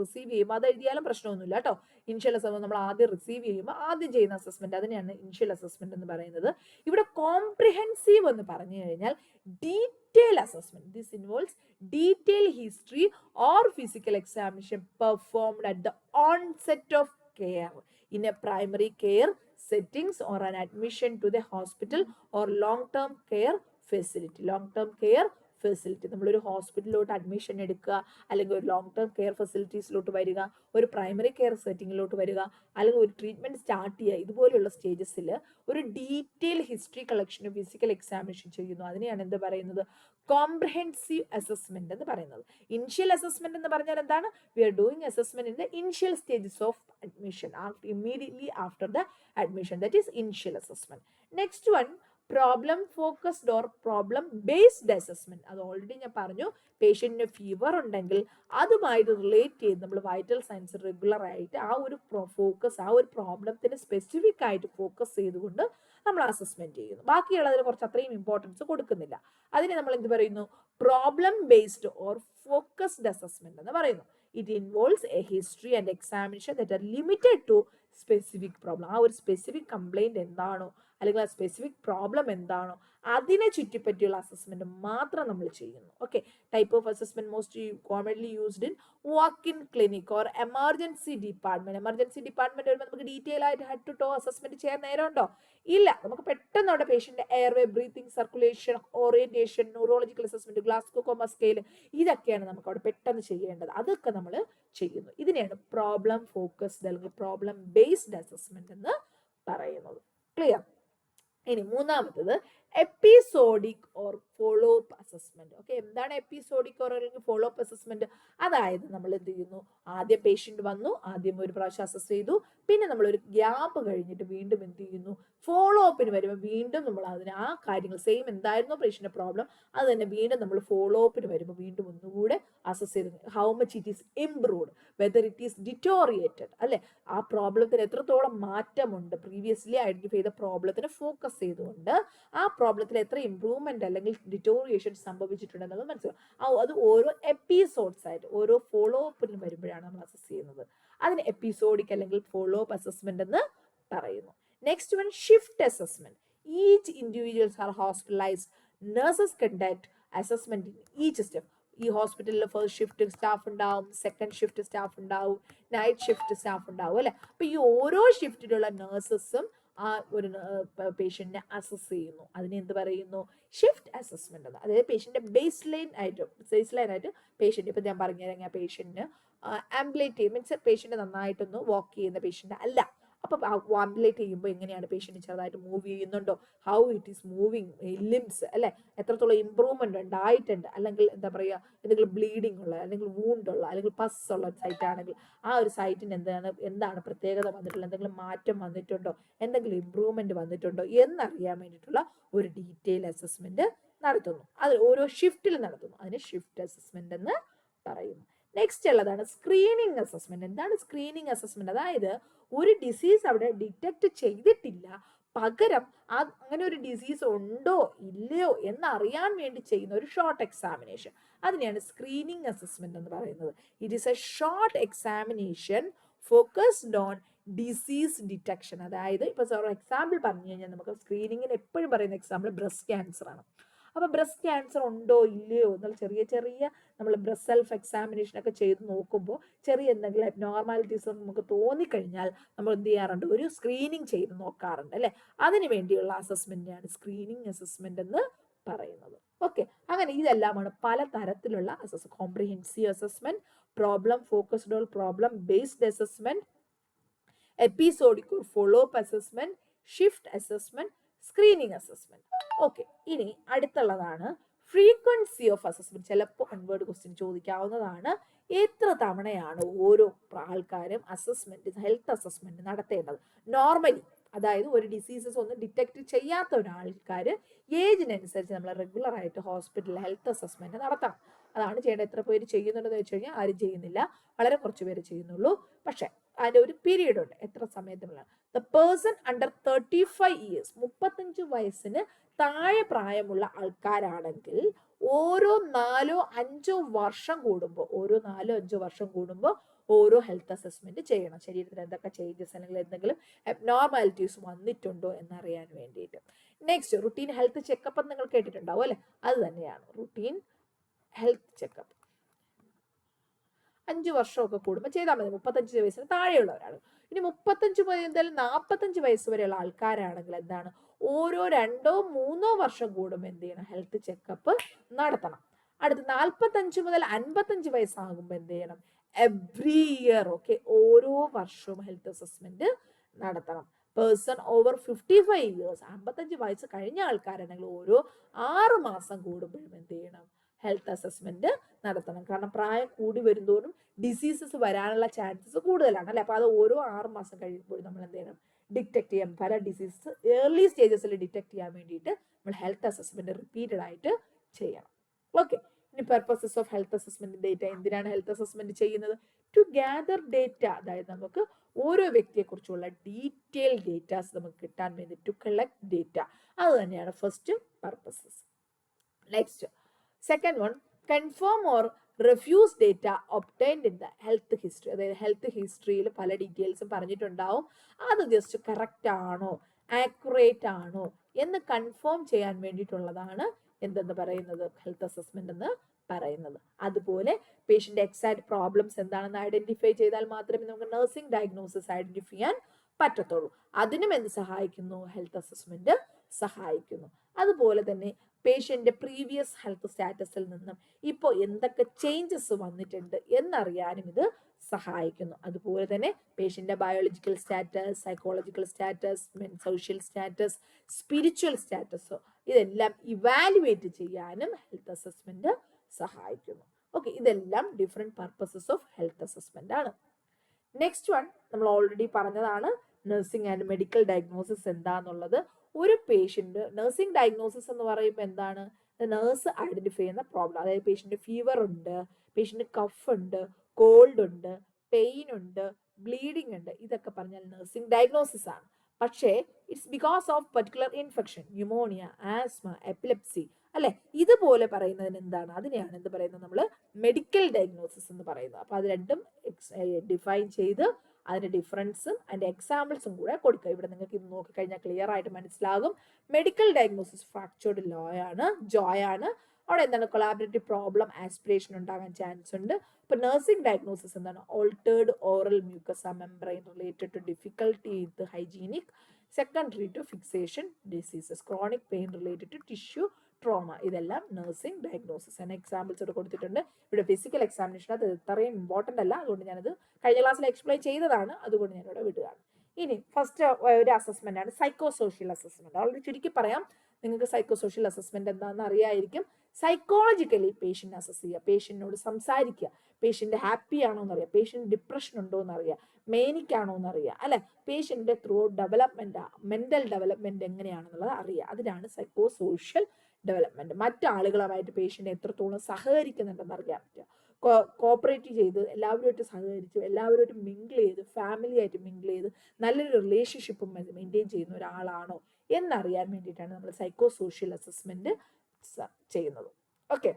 റിസീവ് ചെയ്യുമ്പോൾ അത് എഴുതിയാലും പ്രശ്നമൊന്നുമില്ല കേട്ടോ. ഇനിഷ്യൽ അസസ്മെന്റ് നമ്മൾ ആദ്യം റിസീവ് ചെയ്യുമ്പോൾ ആദ്യം ചെയ്യുന്ന അസസ്മെന്റ് അതിനെയാണ് ഇനിഷ്യൽ അസസ്മെന്റ് എന്ന് പറയുന്നത്. ഇവിടെ കോംപ്രിഹെൻസീവ് എന്ന് പറഞ്ഞു കഴിഞ്ഞാൽ detail assessment. This involves detail history or physical examination performed at the onset of care in a primary care settings or an admission to the hospital or long-term care facility. Long-term care facility, നമ്മളൊരു ഹോസ്പിറ്റലിലോട്ട് admission എടുക്കുക, അല്ലെങ്കിൽ ഒരു long term care ഫെസിലിറ്റീസിലോട്ട് വരിക, ഒരു primary care സെറ്റിങ്ങിലോട്ട് വരിക, അല്ലെങ്കിൽ ഒരു treatment start ചെയ്യുക, ഇതുപോലെയുള്ള സ്റ്റേജസിൽ ഒരു detail history collection physical examination ചെയ്യുന്നു. അതിനെയാണ് എന്ത് പറയുന്നത്? കോംപ്രിഹെൻസീവ് അസസ്മെന്റ് എന്ന് പറയുന്നത്. ഇനിഷ്യൽ അസസ്മെന്റ് എന്ന് പറഞ്ഞാൽ എന്താണ്? We are doing assessment in the initial stages of admission, immediately after the admission, that is initial assessment. Next one, problem focused or problem based assessment. അത് ഓൾറെഡി ഞാൻ പറഞ്ഞു. പേഷ്യന്റിന് fever ഉണ്ടെങ്കിൽ അതുമായിട്ട് റിലേറ്റ് ചെയ്ത് നമ്മൾ വൈറ്റൽ സയൻസ് റെഗുലർ ആയിട്ട് ആ ഒരു ഫോക്കസ്, ആ ഒരു പ്രോബ്ലത്തിന് സ്പെസിഫിക് ആയിട്ട് ഫോക്കസ് ചെയ്തുകൊണ്ട് നമ്മൾ അസസ്മെന്റ് ചെയ്യുന്നു. ബാക്കിയുള്ളതിന് കുറച്ച് അത്രയും ഇമ്പോർട്ടൻസ് കൊടുക്കുന്നില്ല. അതിനെ നമ്മൾ എന്ത് പറയുന്നു? Problem based or focused assessment എന്ന് പറയുന്നു. It involves a history and examination that are limited to specific problem. ആ ഒരു സ്പെസിഫിക് കംപ്ലൈൻറ്റ് എന്താണോ അല്ലെങ്കിൽ ആ സ്പെസിഫിക് പ്രോബ്ലം എന്താണോ അതിനെ ചുറ്റിപ്പറ്റിയുള്ള അസസ്മെന്റ് മാത്രം നമ്മൾ ചെയ്യുന്നു. Okay, type of assessment most commonly used in walk in clinic or emergency department. Emergency department വരുമ്പോൾ നമുക്ക് ഡീറ്റെയിൽ ആയിട്ട് ഹെഡ് ടു ടോ അസസ്മെന്റ് ചെയ്യാൻ നേരമുണ്ടോ? ഇല്ല. നമുക്ക് പെട്ടെന്ന് അവിടെ patient airway, breathing, circulation, orientation, neurological assessment, Glasgow comma scale, ഇതൊക്കെയാണ് നമുക്ക് അവിടെ പെട്ടെന്ന് ചെയ്യേണ്ടത്. അതൊക്കെ നമ്മൾ ചെയ്യുന്നു. ഇതിനെയാണ് പ്രോബ്ലം ഫോക്കസ്ഡ് അല്ലെങ്കിൽ പ്രോബ്ലം ബേസ്ഡ് അസസ്മെന്റ് എന്ന് പറയുന്നത്. ക്ലിയർ? ഇനി മൂന്നാമത്തത് episodic or follow up assessment. Okay, എന്താണ് എപ്പിസോഡിക് ഓർ അല്ലെങ്കിൽ ഫോളോ അപ്പ് അസസ്മെന്റ്? അതായത് നമ്മൾ എന്ത് ചെയ്യുന്നു, ആദ്യം പേഷ്യന്റ് വന്നു, ആദ്യം ഒരു പ്രാവശ്യം അസസ് ചെയ്തു, പിന്നെ നമ്മൾ ഒരു ഗ്യാപ്പ് കഴിഞ്ഞിട്ട് വീണ്ടും എന്ത് ചെയ്യുന്നു, ഫോളോ അപ്പിന് വരുമ്പോൾ വീണ്ടും നമ്മൾ അതിന് ആ കാര്യങ്ങൾ സെയിം എന്തായിരുന്നോ പേഷ്യന്റ് പ്രോബ്ലം അത് തന്നെ വീണ്ടും നമ്മൾ ഫോളോ അപ്പിന് വരുമ്പോൾ വീണ്ടും ഒന്നുകൂടെ അസസ് ചെയ്ത് how much it is improved, whether it is deteriorated, അല്ലെ, ആ പ്രോബ്ലത്തിന് എത്രത്തോളം മാറ്റമുണ്ട്, പ്രീവിയസ്ലി ഐഡന്റിഫൈ ചെയ്ത പ്രോബ്ലത്തിന് ഫോക്കസ് ചെയ്തുകൊണ്ട് ആ പ്രോബ്ലത്തിൽ എത്ര ഇംപ്രൂവ്മെന്റ് അല്ലെങ്കിൽ ഡിറ്റോറിയേഷൻ സംഭവിച്ചിട്ടുണ്ടെന്നുള്ളത് മനസ്സിലാവും. അത് ഓരോ എപ്പിസോഡ്സ് ആയിട്ട് ഓരോ ഫോളോ അപ്പിനും വരുമ്പോഴാണ് നമ്മൾ അസസ് ചെയ്യുന്നത്. അതിന് എപ്പിസോഡിക് അല്ലെങ്കിൽ ഫോളോ അപ്പ് അസസ്മെന്റ് എന്ന് പറയുന്നു. Next one, shift assessment. Each individuals are hospitalised. Nurses conduct assessment in each step. ഈ ഹോസ്പിറ്റലിൽ ഫസ്റ്റ് ഷിഫ്റ്റ് സ്റ്റാഫ് ഉണ്ടാവും, സെക്കൻഡ് ഷിഫ്റ്റ് സ്റ്റാഫ് ഉണ്ടാവും, നൈറ്റ് ഷിഫ്റ്റ് സ്റ്റാഫ് ഉണ്ടാവും, അല്ലെ. അപ്പൊ ഈ ഓരോ ഷിഫ്റ്റിലുള്ള നഴ്സസും ആ ഒരു പേഷ്യന്റിനെ അസസ് ചെയ്യുന്നു. അതിനെ എന്ത് പറയുന്നു? ഷിഫ്റ്റ് അസസ്മെന്റ് എന്ന്. അതായത് പേഷ്യന്റെ ബേസ് ലൈൻ ആയിട്ട് പേഷ്യന്റ്, ഇപ്പൊ ഞാൻ പറഞ്ഞുതരാം, ആ പേഷ്യന്റിന് ആംബുലേറ്റ് മീൻസ് പേഷ്യന്റ് നന്നായിട്ടൊന്ന് വാക്ക് ചെയ്യുന്ന പേഷ്യന്റ് അല്ല. അപ്പൊ ആംബുലേറ്റ് ചെയ്യുമ്പോൾ എങ്ങനെയാണ് പേഷ്യന്റ് ചെറുതായിട്ട് മൂവ് ചെയ്യുന്നുണ്ടോ, how it is moving limbs, അല്ലെ, എത്രത്തോളം ഇംപ്രൂവ്മെന്റ് ഉണ്ടായിട്ടുണ്ട്, അല്ലെങ്കിൽ എന്താ പറയുക എന്തെങ്കിലും ബ്ലീഡിംഗ് ഉള്ള അല്ലെങ്കിൽ വൂണ്ട് ഉള്ള അല്ലെങ്കിൽ പസ് ഉള്ള സൈറ്റ് ആണെങ്കിൽ ആ ഒരു സൈറ്റിന് എന്താണ് പ്രത്യേകത വന്നിട്ടുള്ളത്, എന്തെങ്കിലും മാറ്റം വന്നിട്ടുണ്ടോ, എന്തെങ്കിലും ഇംപ്രൂവ്മെന്റ് വന്നിട്ടുണ്ടോ എന്നറിയാൻ വേണ്ടിയിട്ടുള്ള ഒരു ഡീറ്റെയിൽ അസസ്മെന്റ് നടത്തുന്നു. അത് ഓരോ ഷിഫ്റ്റിൽ നടത്തുന്നു. അതിന് ഷിഫ്റ്റ് അസസ്മെന്റ് എന്ന് പറയുന്നു. നെക്സ്റ്റ് ഉള്ളതാണ് സ്ക്രീനിങ് അസസ്മെന്റ്. എന്താണ് സ്ക്രീനിങ് അസസ്മെന്റ്? അതായത് ഒരു ഡിസീസ് അവിടെ ഡിറ്റക്ട് ചെയ്തിട്ടില്ല, പകരം അങ്ങനെ ഒരു ഡിസീസ് ഉണ്ടോ ഇല്ലയോ എന്നറിയാൻ വേണ്ടി ചെയ്യുന്ന ഒരു ഷോർട്ട് എക്സാമിനേഷൻ, അതിനെയാണ് സ്ക്രീനിങ് അസസ്മെന്റ് എന്ന് പറയുന്നത്. It is A short examination focused on disease detection. അതായത് ഇപ്പൊ എക്സാമ്പിൾ പറഞ്ഞു കഴിഞ്ഞാൽ നമുക്ക് സ്ക്രീനിങ്ങിന് എപ്പോഴും പറയുന്ന എക്സാമ്പിൾ ബ്രസ്റ്റ് ക്യാൻസർ ആണ്. അപ്പൊ ബ്രസ്റ്റ് ക്യാൻസർ ഉണ്ടോ ഇല്ലയോ എന്നുള്ള ചെറിയ നമ്മൾ ബ്രസ്റ്റ് സെൽഫ് എക്സാമിനേഷൻ ഒക്കെ ചെയ്ത് നോക്കുമ്പോൾ ചെറിയ എന്തെങ്കിലും അബ്നോർമാലിറ്റീസ് നമുക്ക് തോന്നിക്കഴിഞ്ഞാൽ നമ്മൾ എന്ത് ചെയ്യാറുണ്ട്, ഒരു സ്ക്രീനിങ് ചെയ്ത് നോക്കാറുണ്ട്, അല്ലെ. അതിന് വേണ്ടിയുള്ള അസസ്മെന്റിനെയാണ് സ്ക്രീനിങ് അസസ്മെന്റ് എന്ന് പറയുന്നത്. ഓക്കെ, അങ്ങനെ ഇതെല്ലാമാണ് പല തരത്തിലുള്ള comprehensive assessment, problem focused on problem based assessment, episodic or follow up assessment, shift assessment, screening assessment. Okay, ഇനി അടുത്തുള്ളതാണ് ഫ്രീക്വൻസി ഓഫ് അസസ്മെന്റ്. ചിലപ്പോൾ കൺവേർഡ് ക്വസ്റ്റ്യൻ ചോദിക്കാവുന്നതാണ്. എത്ര തവണയാണ് ഓരോ ആൾക്കാരും അസസ്മെന്റ്, ഹെൽത്ത് അസസ്മെന്റ് നടത്തേണ്ടത്? നോർമലി, അതായത് ഒരു ഡിസീസസ് ഒന്നും ഡിറ്റക്ട് ചെയ്യാത്ത ഒരാൾക്കാർ ഏജിനനുസരിച്ച് നമ്മൾ റെഗുലർ ആയിട്ട് ഹോസ്പിറ്റലിൽ ഹെൽത്ത് അസസ്മെന്റ് നടത്തണം. അതാണ് ചെയ്യേണ്ടത്. എത്ര പേര് ചെയ്യുന്നുണ്ടെന്ന് വെച്ച് കഴിഞ്ഞാൽ ആരും ചെയ്യുന്നില്ല, വളരെ കുറച്ച് പേര് ചെയ്യുന്നുള്ളൂ. പക്ഷെ അതിന്റെ ഒരു പീരീഡ് ഉണ്ട്, എത്ര സമയത്തിനുള്ള. ദ പേഴ്സൺ അണ്ടർ 35 ഇയേഴ്സ്, 35 വയസ്സിന് താഴെ പ്രായമുള്ള ആൾക്കാരാണെങ്കിൽ ഓരോ 4-5 വർഷം കൂടുമ്പോൾ ഓരോ ഹെൽത്ത് അസസ്മെന്റ് ചെയ്യണം. ശരീരത്തിൽ എന്തൊക്കെ ചേഞ്ചസ് അല്ലെങ്കിൽ എന്തെങ്കിലും അബ്നോർമാലിറ്റീസ് വന്നിട്ടുണ്ടോ എന്നറിയാൻ വേണ്ടിയിട്ട്. നെക്സ്റ്റ്, റുട്ടീൻ ഹെൽത്ത് ചെക്കപ്പ് നിങ്ങൾ കേട്ടിട്ടുണ്ടാവും, അല്ലെ. അത് തന്നെയാണ് റുട്ടീൻ ഹെൽത്ത് ചെക്കപ്പ്. 5 വർഷമൊക്കെ കൂടുമ്പോൾ ചെയ്താൽ മതി, 35 വയസ്സിന് താഴെയുള്ളവരാണ്. ഇനി 35 മുതൽ 45 വയസ്സ് വരെയുള്ള ആൾക്കാരാണെങ്കിൽ എന്താണ്, ഓരോ 2-3 വർഷം കൂടുമ്പോൾ എന്ത് ചെയ്യണം, ഹെൽത്ത് ചെക്കപ്പ് നടത്തണം. അടുത്ത് 45 മുതൽ 55 വയസ്സാകുമ്പോൾ എന്ത് ചെയ്യണം, എവ്രി ഇയർ, ഓക്കെ, ഓരോ വർഷവും ഹെൽത്ത് അസസ്മെന്റ് നടത്തണം. പേഴ്സൺ ഓവർ 55 ഇയേഴ്സ്, 55 വയസ്സ് കഴിഞ്ഞ ആൾക്കാരാണെങ്കിൽ ഓരോ 6 മാസം കൂടുമ്പോഴും എന്ത് ചെയ്യണം, ഹെൽത്ത് അസസ്മെന്റ് നടത്തണം. കാരണം പ്രായം കൂടി വരുന്തോറും ഡിസീസസ് വരാനുള്ള ചാൻസസ് കൂടുതലാണ്, അല്ലെ. അപ്പൊ അത് ഓരോ 6 മാസം കഴിയുമ്പോഴും നമ്മൾ എന്ത് ചെയ്യണം, ഡിറ്റക്ട് ചെയ്യാൻ, പല ഡിസീസസ് ഏർലി സ്റ്റേജസിൽ ഡിറ്റക്ട് ചെയ്യാൻ വേണ്ടിയിട്ട് നമ്മൾ ഹെൽത്ത് അസസ്മെന്റ് റിപ്പീറ്റഡ് ആയിട്ട് ചെയ്യണം. ഓക്കെ, ഇനി purposes of health assessment data. എന്തിനാണ് ഹെൽത്ത് അസസ്മെന്റ് ചെയ്യുന്നത്? ടു ഗ്യാദർ ഡേറ്റ, അതായത് നമുക്ക് ഓരോ വ്യക്തിയെ കുറിച്ചുള്ള ഡീറ്റെയിൽ ഡേറ്റാസ് നമുക്ക് കിട്ടാൻ വേണ്ടി, ടു കളക്ട് ഡേറ്റ. അത് തന്നെയാണ് first purposes. Next, second one, confirm or refuse data obtained in the health history. അതായത് ഹെൽത്ത് ഹിസ്റ്ററിയിൽ പല ഡീറ്റെയിൽസും പറഞ്ഞിട്ടുണ്ടാവും. അത് ജസ്റ്റ് കറക്റ്റ് ആണോ ആക്യുറേറ്റ് ആണോ എന്ന് കൺഫേം ചെയ്യാൻ വേണ്ടിയിട്ടുള്ളതാണ് എന്തെന്ന് പറയുന്നത് ഹെൽത്ത് അസസ്മെന്റ് എന്ന് പറയുന്നത്. അതുപോലെ പേഷ്യന്റ് എക്സാക്ട് പ്രോബ്ലംസ് എന്താണെന്ന് ഐഡന്റിഫൈ ചെയ്താൽ മാത്രമേ നമുക്ക് നഴ്സിംഗ് ഡയഗ്നോസിസ് ഐഡന്റിഫൈ ചെയ്യാൻ പറ്റത്തുള്ളൂ. അതിനും എന്ത് സഹായിക്കുന്നു? ഹെൽത്ത് അസസ്മെന്റ് സഹായിക്കുന്നു. അതുപോലെ തന്നെ പേഷ്യന്റെ പ്രീവിയസ് ഹെൽത്ത് സ്റ്റാറ്റസിൽ നിന്നും ഇപ്പോൾ എന്തൊക്കെ ചേഞ്ചസ് വന്നിട്ടുണ്ട് എന്നറിയാനും ഇത് സഹായിക്കുന്നു. അതുപോലെ തന്നെ പേഷ്യന്റെ biological status, psychological status, social status, spiritual status ഇതെല്ലാം ഇവാലുവേറ്റ് ചെയ്യാനും ഹെൽത്ത് അസസ്മെന്റ് സഹായിക്കുന്നു. ഓക്കെ, ഇതെല്ലാം different purposes of health assessment ആണ്. നെക്സ്റ്റ് വൺ നമ്മൾ ഓൾറെഡി പറഞ്ഞതാണ് നഴ്സിംഗ് ആൻഡ് മെഡിക്കൽ ഡയഗ്നോസിസ് എന്താന്നുള്ളത്. ഒരു പേഷ്യന്റ് നഴ്സിംഗ് ഡയഗ്നോസിസ് എന്ന് പറയുമ്പോൾ എന്താണ്? നേഴ്സ് ഐഡന്റിഫൈ ചെയ്യുന്ന പ്രോബ്ലം. അതായത് പേഷ്യന്റ് ഫീവർ ഉണ്ട്, പേഷ്യന്റ് കഫ് ഉണ്ട്, കോൾഡ് ഉണ്ട്, പെയിൻ ഉണ്ട്, ബ്ലീഡിംഗ് ഉണ്ട്, ഇതൊക്കെ പറഞ്ഞാൽ നഴ്സിംഗ് ഡയഗ്നോസിസ് ആണ്. പക്ഷേ it's because of particular infection, pneumonia, asthma, epilepsy അല്ലെ, ഇതുപോലെ പറയുന്നതിന് എന്താണ്? അതിനെയാണ് എന്ത് പറയുന്നത്? നമ്മൾ മെഡിക്കൽ ഡയഗ്നോസിസ് എന്ന് പറയുന്നത്. അപ്പൊ അത് രണ്ടും ഡിഫൈൻ ചെയ്ത് അതിന്റെ ഡിഫറൻസും അതിന്റെ എക്സാമ്പിൾസും കൂടെ കൊടുക്കുക. ഇവിടെ നിങ്ങൾക്ക് ഇത് നോക്കിക്കഴിഞ്ഞാൽ ക്ലിയർ ആയിട്ട് മനസ്സിലാകും. മെഡിക്കൽ ഡയഗ്നോസിസ് ഫ്രാക്ചേർഡ് ജോയ് ആണ്. അവിടെ എന്താണ്? കൊളാബറേറ്റീവ് പ്രോബ്ലം, ആസ്പിറേഷൻ ഉണ്ടാകാൻ ചാൻസ് ഉണ്ട്. ഇപ്പൊ നഴ്സിംഗ് ഡയഗ്നോസിസ് എന്താണ്? Altered oral mucous membrane related to difficulty with hygienic, secondary to fixation diseases, chronic pain related to tissue trauma. ഇതെല്ലാം നഴ്സിംഗ് ഡയഗ്നോസിസ് ആണ്. എക്സാമ്പിൾസ് ഇവിടെ കൊടുത്തിട്ടുണ്ട്. ഇവിടെ ഫിസിക്കൽ എക്സാമിനേഷൻ അത് ഇത്രയും ഇമ്പോർട്ടൻ്റ് അല്ല, അതുകൊണ്ട് ഞാനത് കഴിഞ്ഞ ക്ലാസ്സിൽ എക്സ്പ്ലെയിൻ ചെയ്തതാണ്, അതുകൊണ്ട് ഞാനിവിടെ വിടുകയാണ്. ഇനി ഫസ്റ്റ് ഒരു അസസ്മെന്റ് ആണ് സൈക്കോ സോഷ്യൽ അസസ്മെന്റ്. ഓൾറെഡി ചുരുക്കി പറയാം, നിങ്ങൾക്ക് സൈക്കോ സോഷ്യൽ അസസ്മെന്റ് എന്താണെന്ന് അറിയായിരിക്കും. സൈക്കോളജിക്കലി പേഷ്യന്റ് അസസ് ചെയ്യുക, പേഷ്യന്റിനോട് സംസാരിക്കുക, പേഷ്യന്റ് ഹാപ്പി ആണോ എന്നറിയാം, പേഷ്യന്റ് ഡിപ്രഷൻ ഉണ്ടോ എന്നറിയാം, മേനിക് ആണോ എന്നറിയാം അല്ലെ, patient through development mental development എങ്ങനെയാണെന്നുള്ളത് അറിയാം. അതിനാണ് സൈക്കോ സോഷ്യൽ ഡെവലപ്മെന്റ്. മറ്റാളുകളുമായിട്ട് പേഷ്യന്റ് എത്രത്തോളം സഹകരിക്കുന്നുണ്ടെന്ന് അറിയാൻ പറ്റുക, കോപ്പറേറ്റ് ചെയ്ത് എല്ലാവരുമായിട്ട് സഹകരിച്ച് എല്ലാവരുമായിട്ട് മിങ്കിൾ ചെയ്ത് ഫാമിലി ആയിട്ട് മിങ്കിൾ ചെയ്ത് നല്ലൊരു റിലേഷൻഷിപ്പ് മെയിൻറ്റെയിൻ ചെയ്യുന്ന ഒരാളാണോ എന്നറിയാൻ വേണ്ടിയിട്ടാണ് നമ്മൾ സൈക്കോ സോഷ്യൽ അസസ്മെന്റ് ചെയ്യുന്നത്. ഓക്കെ,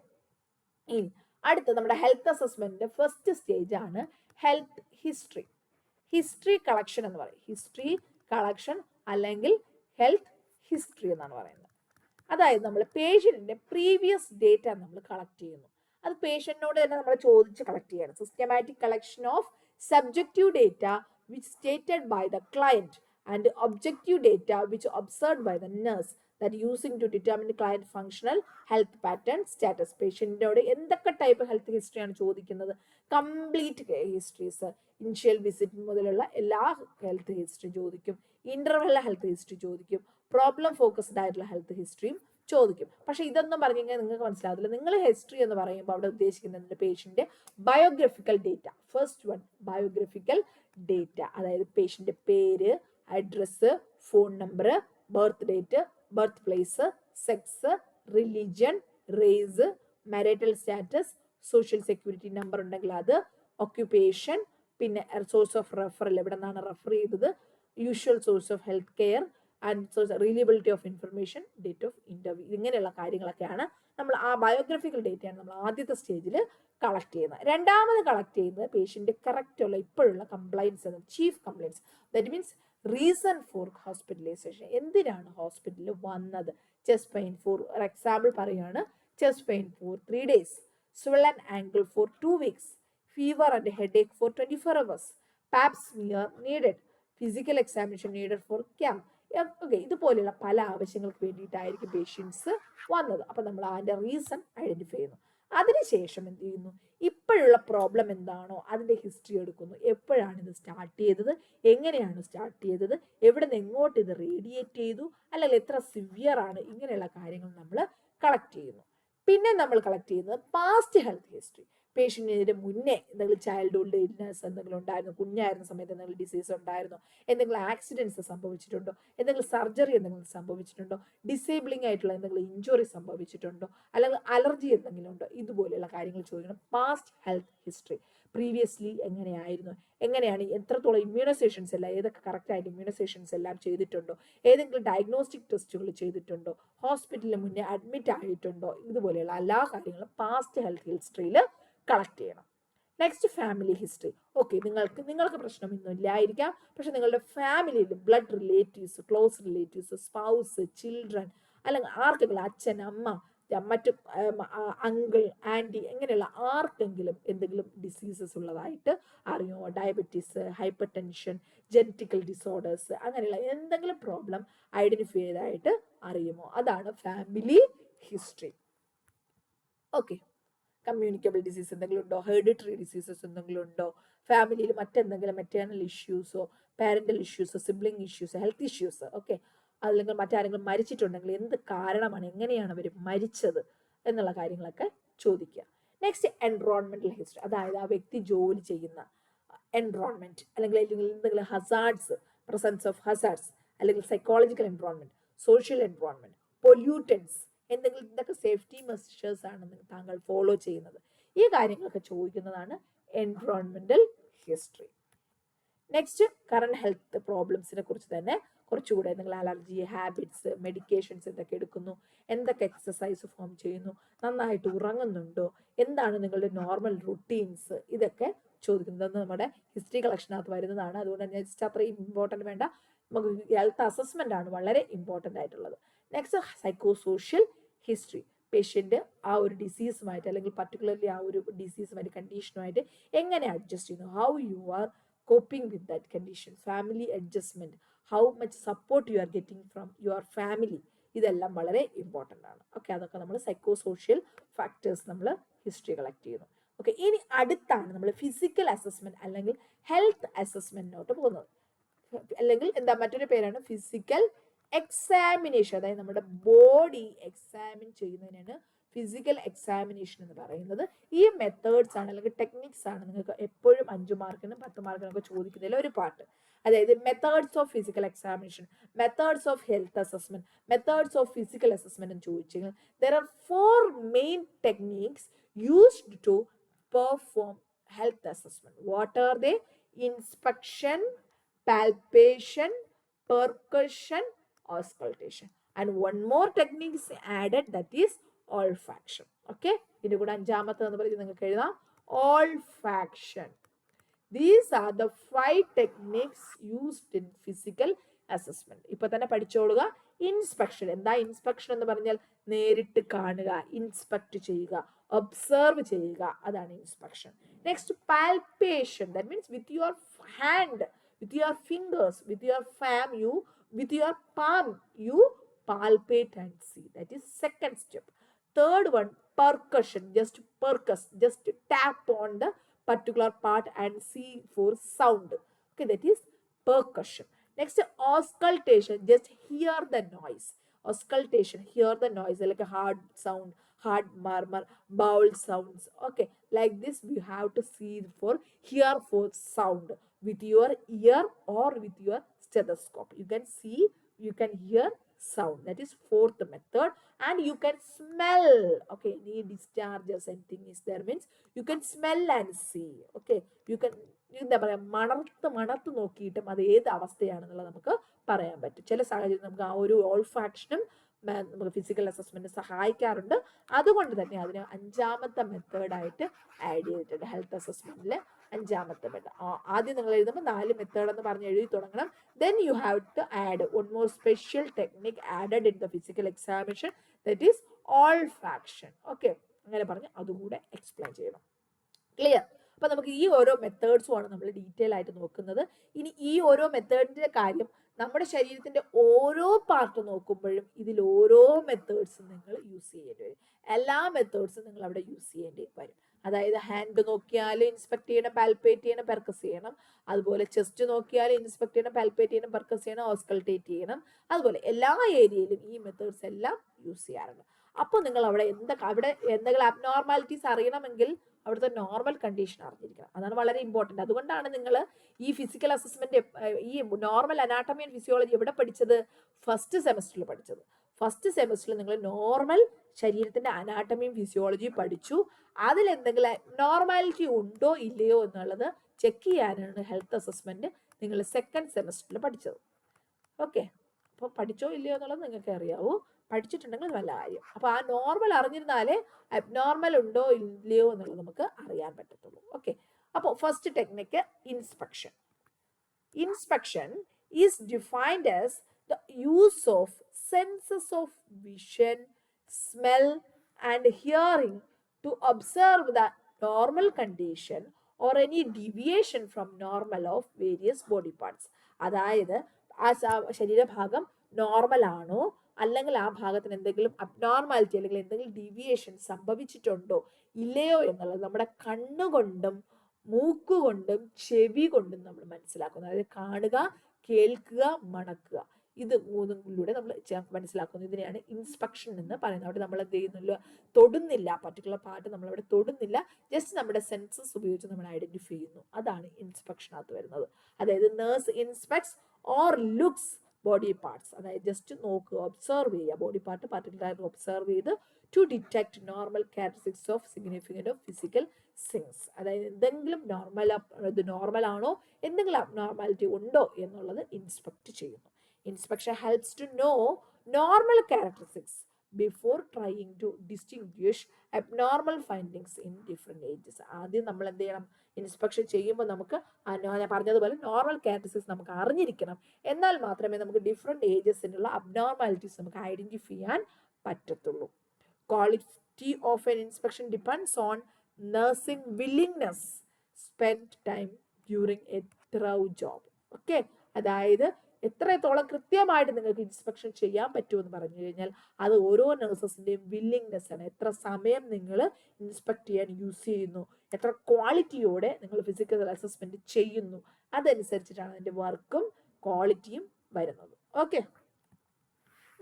ഇനി അടുത്ത നമ്മുടെ ഹെൽത്ത് അസസ്മെന്റിന്റെ ഫസ്റ്റ് സ്റ്റേജ് ആണ് ഹെൽത്ത് ഹിസ്റ്ററി. ഹിസ്റ്ററി കളക്ഷൻ എന്ന് പറയും. ഹിസ്റ്ററി കളക്ഷൻ അല്ലെങ്കിൽ ഹെൽത്ത് ഹിസ്റ്ററി എന്നാണ് പറയുന്നത്. അതായത് നമ്മൾ പേഷ്യന്റിന്റെ പ്രീവിയസ് ഡേറ്റ നമ്മൾ കളക്ട് ചെയ്യുന്നു. അത് പേഷ്യന്റിനോട് തന്നെ നമ്മൾ ചോദിച്ച് കളക്ട് ചെയ്യണം. Systematic collection of subjective data which stated by the client and objective data which observed by the nurse that using to determine client functional health pattern status. പേഷ്യന്റിനോട് എന്തൊക്കെ type health history ആണ് ചോദിക്കുന്നത്? Complete histories, initial visit മുതലുള്ള എല്ലാ health history ചോദിക്കും, interval health history ചോദിക്കും, problem focused ആയിട്ടുള്ള health ഹിസ്റ്ററിയും ചോദിക്കും. പക്ഷെ ഇതൊന്നും പറഞ്ഞു കഴിഞ്ഞാൽ നിങ്ങൾക്ക് മനസ്സിലാവില്ല. നിങ്ങൾ ഹിസ്റ്ററി എന്ന് പറയുമ്പോൾ അവിടെ ഉദ്ദേശിക്കുന്നത് patient biographical data. First one biographical data, അതായത് പേഷ്യന്റ് പേര്, address, phone number, birth date, birth place, sex, religion, race, marital status, social security number ഉണ്ടെങ്കിൽ അത്, ഓക്യുപ്പേഷൻ, പിന്നെ സോഴ്സ് ഓഫ് റെഫറൽ, എവിടെ നിന്നാണ് റെഫർ ചെയ്തത്, usual source of health care and reliability of information, date of interview, ഇങ്ങനെയുള്ള കാര്യങ്ങളൊക്കെയാണ് നമ്മൾ ആ ബയോഗ്രഫിക്കൽ ഡേറ്റയാണ് നമ്മൾ ആദ്യത്തെ സ്റ്റേജിൽ കളക്ട് ചെയ്യുന്നത്. രണ്ടാമത് കളക്ട് ചെയ്യുന്നത് പേഷ്യന്റ് കറക്റ്റ് ഉള്ള ഇപ്പോഴുള്ള complaints, chief complaints, that means reason for hospitalization, എന്തിനാണ് ഹോസ്പിറ്റലിൽ വന്നത്. ചെസ്റ്റ് പെയിൻ ഫോർ എക്സാമ്പിൾ പറയുകയാണ്, chest pain for 3 days, swollen ankle for 2 weeks, fever and headache for 24 hours, pap smear needed, physical examination needed for camp. Okay, ഇതുപോലെയുള്ള പല ആവശ്യങ്ങൾക്ക് വേണ്ടിയിട്ടായിരിക്കും patients വന്നത്. അപ്പം നമ്മൾ അതിൻ്റെ റീസൺ ഐഡന്റിഫൈ ചെയ്യുന്നു. അതിനുശേഷം എന്ത് ചെയ്യുന്നു? ഇപ്പോഴുള്ള പ്രോബ്ലം എന്താണോ അതിൻ്റെ ഹിസ്റ്ററി എടുക്കുന്നു. എപ്പോഴാണ് ഇത് സ്റ്റാർട്ട് ചെയ്തത്, എങ്ങനെയാണ് സ്റ്റാർട്ട് ചെയ്തത്, എവിടെ നിന്ന് എങ്ങോട്ട് ഇത് റേഡിയേറ്റ് ചെയ്തു, അല്ലെങ്കിൽ എത്ര സിവിയർ ആണ്, ഇങ്ങനെയുള്ള കാര്യങ്ങൾ നമ്മൾ കളക്ട് ചെയ്യുന്നു. പിന്നെ നമ്മൾ കളക്ട് ചെയ്യുന്നത് പാസ്റ്റ് ഹെൽത്ത് ഹിസ്റ്ററി. പേഷ്യന്റിന് മുന്നേ എന്തെങ്കിലും ചൈൽഡ്ഹുഡ് ഇൽനെസ് എന്തെങ്കിലും ഉണ്ടായിരുന്നു, കുഞ്ഞായിരുന്ന സമയത്ത് എന്തെങ്കിലും ഡിസീസ് ഉണ്ടായിരുന്നോ, എന്തെങ്കിലും ആക്സിഡൻസ് സംഭവിച്ചിട്ടുണ്ടോ, എന്തെങ്കിലും സർജറി എന്തെങ്കിലും സംഭവിച്ചിട്ടുണ്ടോ, ഡിസേബിളിംഗ് ആയിട്ടുള്ള എന്തെങ്കിലും ഇഞ്ചുറി സംഭവിച്ചിട്ടുണ്ടോ, അല്ലെങ്കിൽ അലർജി എന്തെങ്കിലും ഉണ്ടോ, ഇതുപോലെയുള്ള കാര്യങ്ങൾ ചോദിക്കണം. പാസ്റ്റ് ഹെൽത്ത് ഹിസ്റ്ററി, പ്രീവിയസ്ലി എങ്ങനെയാണ് എത്രത്തോളം ഇമ്മ്യൂണൈസേഷൻസ് എല്ലാം, ഏതൊക്കെ കറക്റ്റായിട്ട് ഇമ്മ്യൂണൈസേഷൻസ് എല്ലാം ചെയ്തിട്ടുണ്ടോ, ഏതെങ്കിലും ഡയഗ്നോസ്റ്റിക് ടെസ്റ്റുകൾ ചെയ്തിട്ടുണ്ടോ, ഹോസ്പിറ്റലിന് മുന്നേ അഡ്മിറ്റ് ആയിട്ടുണ്ടോ, ഇതുപോലെയുള്ള എല്ലാ കാര്യങ്ങളും പാസ്റ്റ് ഹെൽത്ത് ഹിസ്റ്ററിയിൽ കളക്ട് ചെയ്യണം. Next family history. ഓക്കെ, നിങ്ങൾക്ക് പ്രശ്നമൊന്നും ഇല്ലായിരിക്കാം, പക്ഷെ നിങ്ങളുടെ ഫാമിലിയിൽ blood relatives, close relatives, spouse, children, അല്ലെങ്കിൽ ആർക്കെങ്കിലും അച്ഛൻ, അമ്മ, മറ്റു അങ്കിൾ, ആൻറ്റി, ഇങ്ങനെയുള്ള ആർക്കെങ്കിലും എന്തെങ്കിലും ഡിസീസസ് ഉള്ളതായിട്ട് അറിയുമോ? Diabetes, hypertension, genetical disorders, അങ്ങനെയുള്ള എന്തെങ്കിലും പ്രോബ്ലം ഐഡന്റിഫൈ ചെയ്തതായിട്ട് അറിയുമോ? അതാണ് family history. Okay, communicable disease എന്തെങ്കിലും ഉണ്ടോ? ഹെറിഡിറ്ററി ഡിസീസസ് എന്തെങ്കിലും ഉണ്ടോ? ഫാമിലിയിൽ മറ്റെന്തെങ്കിലും മെറ്റേണൽ ഇഷ്യൂസോ, പാരന്റൽ ഇഷ്യൂസോ, sibling issues, health issues, okay, അല്ലെങ്കിൽ മറ്റാരെങ്കിലും മരിച്ചിട്ടുണ്ടെങ്കിൽ എന്ത് കാരണമാണ്, എങ്ങനെയാണ് അവർ മരിച്ചത് എന്നുള്ള കാര്യങ്ങളൊക്കെ ചോദിക്കുക. നെക്സ്റ്റ് എൻവറോൺമെന്റൽ ഹിസ്റ്ററി, അതായത് ആ വ്യക്തി ജോലി ചെയ്യുന്ന എൻവറോൺമെന്റ്, അല്ലെങ്കിൽ എന്തെങ്കിലും ഹസാർഡ്സ്, പ്രസൻസ് ഓഫ് ഹസാർഡ്സ്, അല്ലെങ്കിൽ psychological environment, social environment, pollutants, എന്തെങ്കിലും ഇതൊക്കെ സേഫ്റ്റി മെഷേഴ്സ് ആണ് താങ്കൾ ഫോളോ ചെയ്യുന്നത്. ഈ കാര്യങ്ങളൊക്കെ ചോദിക്കുന്നതാണ് environmental history. Next current health പ്രോബ്ലംസിനെ കുറിച്ച് തന്നെ കുറച്ചുകൂടെ, നിങ്ങൾ അലർജി, ഹാബിറ്റ്സ്, മെഡിക്കേഷൻസ് എന്തൊക്കെ എടുക്കുന്നു, എന്തൊക്കെ എക്സസൈസ് ഫോം ചെയ്യുന്നു, നന്നായിട്ട് ഉറങ്ങുന്നുണ്ടോ, എന്താണ് നിങ്ങളുടെ നോർമൽ റുട്ടീൻസ്, ഇതൊക്കെ ചോദിക്കുന്നത് നമ്മുടെ ഹിസ്റ്ററി കളക്ഷനകത്ത് വരുന്നതാണ്. അതുകൊണ്ട് തന്നെ ജസ്റ്റ് അത്രയും ഇമ്പോർട്ടൻറ്റ് വേണ്ട, നമുക്ക് ഹെൽത്ത് അസസ്മെന്റ് ആണ് വളരെ ഇമ്പോർട്ടൻ്റ് ആയിട്ടുള്ളത്. Next psycho social history, patient ആ ഒരു ഡിസീസുമായിട്ട്, അല്ലെങ്കിൽ പർട്ടിക്കുലർലി ആ ഒരു ഡിസീസുമായിട്ട്, കണ്ടീഷനുമായിട്ട് എങ്ങനെ അഡ്ജസ്റ്റ് ചെയ്യുന്നു, how you are coping with that condition, family adjustment, how much support you are getting from your family, ഇതെല്ലാം വളരെ ഇമ്പോർട്ടൻ്റ് ആണ്. ഓക്കെ, അതൊക്കെ നമ്മൾ സൈക്കോ സോഷ്യൽ ഫാക്ടേഴ്സ് നമ്മൾ ഹിസ്റ്ററി കളക്ട് ചെയ്യുന്നു. ഓക്കെ, ഇനി അടുത്താണ് നമ്മൾ ഫിസിക്കൽ അസസ്മെന്റ് അല്ലെങ്കിൽ ഹെൽത്ത് അസസ്മെന്റിനോട്ട് പോകുന്നത്. അല്ലെങ്കിൽ എന്താ, മറ്റൊരു പേരാണ് ഫിസിക്കൽ എക്സാമിനേഷൻ. അതായത് നമ്മുടെ ബോഡി എക്സാമിൻ ചെയ്യുന്നതിനാണ് ഫിസിക്കൽ എക്സാമിനേഷൻ എന്ന് പറയുന്നത്. ഈ മെത്തേഡ്സ് ആണ് അല്ലെങ്കിൽ ടെക്നിക്സ് ആണ് നിങ്ങൾക്ക് എപ്പോഴും 5 മാർക്കിനും 10 മാർക്കിനും ഒക്കെ ചോദിക്കുന്നതിൽ ഒരു പാർട്ട്. അതായത് methods of physical examination, methods of health assessment, methods of physical assessment എന്ന് ചോദിച്ചു കഴിഞ്ഞാൽ there are 4 main techniques used to perform health assessment. What are they? Inspection, palpation, percussion, auscultation, and one more technique is added, that is olfaction. Okay, ഇതിന്റെ കൂടെ അഞ്ചാമത്തെ എന്ന് പറഞ്ഞ് നിങ്ങൾക്ക് എഴുതാം olfaction. These are the 5 techniques used in physical assessment. ഇപ്പൊ തന്നെ പഠിച്ചോളുക. Inspection, എന്താ ഇൻസ്പെക്ഷൻ എന്ന് പറഞ്ഞാൽ? നേരിട്ട് കാണുക, ഇൻസ്പെക്ട് ചെയ്യുക, ഒബ്സർവ് ചെയ്യുക, അതാണ് inspection. Next palpation, that means with your hand, with your fingers, with your with your palm, you palpate and see. That is second step. Third one, percussion, just percuss, just tap on the particular part and see for sound. Okay, that is percussion. Next, auscultation, just hear the noise. Auscultation, hear the noise, like a hard sound, hard murmur, bowl sounds. Okay, like this we have to see for hear for sound with your ear or with your stethoscope. You can see, you can hear sound. That is fourth method. And you can smell. Okay, any discharges, anything is there, means you can smell and see. Okay, you can എന്താ പറയാ, മണർത്ത് നോക്കിയിട്ടും അത് ഏത് അവസ്ഥയാണെന്നുള്ളത് നമുക്ക് പറയാൻ പറ്റും. ചില സാഹചര്യം നമുക്ക് ആ ഒരു ഓൾഫാക്ഷനും നമുക്ക് ഫിസിക്കൽ അസസ്മെന്റ് സഹായിക്കാറുണ്ട്. അതുകൊണ്ട് തന്നെ അതിന് 5ാമത്തെ മെത്തേഡായിട്ട് ആഡ് ചെയ്തിട്ടുണ്ട്. ഹെൽത്ത് അസസ്മെന്റിൽ 5ാമത്തെ മെത്തേഡ്. ആദ്യം നിങ്ങൾ എഴുതുമ്പോൾ 4 മെത്തേഡ് എന്ന് പറഞ്ഞ് എഴുതി തുടങ്ങണം. Then you have to add one more special technique added in the physical examination, that is olfaction. Okay, അങ്ങനെ പറഞ്ഞ് അതുകൂടെ എക്സ്പ്ലെയിൻ ചെയ്യണം. ക്ലിയർ? അപ്പൊ നമുക്ക് ഈ ഓരോ മെത്തേഡ്സും ആണ് നമ്മൾ ഡീറ്റെയിൽ ആയിട്ട് നോക്കുന്നത്. ഇനി ഈ ഓരോ മെത്തേഡിന്റെ കാര്യം, നമ്മുടെ ശരീരത്തിന്റെ ഓരോ പാർട്ട് നോക്കുമ്പോഴും ഇതിൽ ഓരോ മെത്തേഡ്സും നിങ്ങൾ യൂസ് ചെയ്യേണ്ടി വരും. എല്ലാ മെത്തേഡ്സും നിങ്ങൾ അവിടെ യൂസ് ചെയ്യേണ്ടി വരും. അതായത് ഹാൻഡ് നോക്കിയാൽ ഇൻസ്പെക്ട് ചെയ്യണം, പാൽപേറ്റ് ചെയ്യണം, പെർക്കസ് ചെയ്യണം. അതുപോലെ ചെസ്റ്റ് നോക്കിയാൽ ഇൻസ്പെക്ട് ചെയ്യണം, പാൽപേറ്റ് ചെയ്യണം, പെർക്കസ് ചെയ്യണം, ഓസ്കൾട്ടേറ്റ് ചെയ്യണം. അതുപോലെ എല്ലാ ഏരിയയിലും ഈ മെത്തേഡ്സ് എല്ലാം യൂസ് ചെയ്യാറുണ്ട്. അപ്പോൾ നിങ്ങൾ അവിടെ എന്തെങ്കിലും അബ്നോർമാലിറ്റീസ് അറിയണമെങ്കിൽ അവിടുത്തെ നോർമൽ കണ്ടീഷൻ അറിഞ്ഞിരിക്കണം. അതാണ് വളരെ ഇമ്പോർട്ടൻ്റ്. അതുകൊണ്ടാണ് നിങ്ങൾ ഈ ഫിസിക്കൽ അസസ്മെന്റ്, ഈ നോർമൽ അനാട്ടമി ആൻഡ് ഫിസിയോളജി എവിടെ പഠിച്ചത്? ഫസ്റ്റ് സെമസ്റ്ററിൽ പഠിച്ചത്. ഫസ്റ്റ് സെമസ്റ്ററിൽ നിങ്ങൾ നോർമൽ ശരീരത്തിന്റെ അനാട്ടമിയും ഫിസിയോളജിയും പഠിച്ചു. അതിലെന്തെങ്കിലും നോർമാലിറ്റി ഉണ്ടോ ഇല്ലയോ എന്നുള്ളത് ചെക്ക് ചെയ്യാനാണ് ഹെൽത്ത് അസസ്മെന്റ് നിങ്ങൾ സെക്കൻഡ് സെമസ്റ്ററിൽ പഠിച്ചത്. ഓക്കെ, അപ്പോൾ പഠിച്ചോ ഇല്ലയോ എന്നുള്ളത് നിങ്ങൾക്ക് അറിയാവൂ, പഠിച്ചിട്ടുണ്ടെങ്കിൽ നല്ല കാര്യം. അപ്പോൾ ആ നോർമൽ അറിഞ്ഞിരുന്നാലേ അബ്നോർമൽ ഉണ്ടോ ഇല്ലയോ എന്നുള്ളത് നമുക്ക് അറിയാൻ പറ്റത്തുള്ളൂ. ഓക്കെ, അപ്പോൾ first technique inspection. Inspection is defined as the use of senses of vision, smell, and hearing to observe the normal condition or any deviation from normal of various body parts. അതായത് ആ ശരീരഭാഗം normal ആണോ അല്ലെങ്കിൽ ആ ഭാഗത്തിന് എന്തെങ്കിലും abnormality അല്ലെങ്കിൽ എന്തെങ്കിലും deviation സംഭവിച്ചിട്ടുണ്ടോ ഇല്ലയോ എന്നുള്ളത് നമ്മുടെ കണ്ണുകൊണ്ടും മൂക്കുകൊണ്ടും ചെവി കൊണ്ടും നമ്മൾ മനസ്സിലാക്കുന്നു. അതായത് കാണുക, കേൾക്കുക, മണക്കുക, ഇത് മൂന്നിലൂടെ നമ്മൾ മനസ്സിലാക്കുന്നു. ഇതിനെയാണ് ഇൻസ്പെക്ഷൻ എന്ന് പറയുന്നത്. അവിടെ നമ്മൾ എന്ത് ചെയ്യുന്നില്ല, തൊടുന്നില്ല, പർട്ടിക്കുലർ പാർട്ട് നമ്മളവിടെ തൊടുന്നില്ല, ജസ്റ്റ് നമ്മുടെ സെൻസസ് ഉപയോഗിച്ച് നമ്മൾ ഐഡന്റിഫൈ ചെയ്യുന്നു. അതാണ് ഇൻസ്പെക്ഷനകത്ത് വരുന്നത്. അതായത് nurse inspects or looks body parts, അതായത് ജസ്റ്റ് നോക്കുക, ഒബ്സർവ് ചെയ്യുക, ബോഡി പാർട്ട് പർട്ടിക്കുലറായിട്ട് ഒബ്സർവ് ചെയ്ത് to detect normal characteristics of significant of physical things. അതായത് എന്തെങ്കിലും ഇത് നോർമൽ ആണോ, എന്തെങ്കിലും അബ്നോർമാലിറ്റി ഉണ്ടോ എന്നുള്ളത് ഇൻസ്പെക്ട് ചെയ്യുന്നു. Inspection helps to know normal characteristics before trying to distinguish abnormal findings in different ages. ആദ്യം നമ്മൾ എന്ത് ചെയ്യണം, ഇൻസ്പെക്ഷൻ ചെയ്യുമ്പോൾ നമുക്ക് ഞാൻ പറഞ്ഞതുപോലെ നോർമൽ ക്യാരക്ടറിസ്റ്റിക്സ് നമുക്ക് അറിഞ്ഞിരിക്കണം. എന്നാൽ മാത്രമേ നമുക്ക് ഡിഫറെൻറ്റ് ഏജസിനുള്ള അബ്നോർമാലിറ്റീസ് നമുക്ക് ഐഡന്റിഫൈ ചെയ്യാൻ പറ്റത്തുള്ളൂ. Quality of an inspection depends on nursing willingness spend time during a thorough job. Okay, അതായത് എത്രത്തോളം കൃത്യമായിട്ട് നിങ്ങൾക്ക് ഇൻസ്പെക്ഷൻ ചെയ്യാൻ പറ്റുമെന്ന് പറഞ്ഞു കഴിഞ്ഞാൽ അത് ഓരോ നഴ്സസിൻ്റെയും വില്ലിങ്നെസ് ആണ്. എത്ര സമയം നിങ്ങൾ ഇൻസ്പെക്ട് ചെയ്യാൻ യൂസ് ചെയ്യുന്നു, എത്ര ക്വാളിറ്റിയോടെ നിങ്ങൾ ഫിസിക്കൽ അസസ്മെന്റ് ചെയ്യുന്നു, അതനുസരിച്ചിട്ടാണ് അതിൻ്റെ വർക്കും ക്വാളിറ്റിയും വരുന്നത്. ഓക്കെ,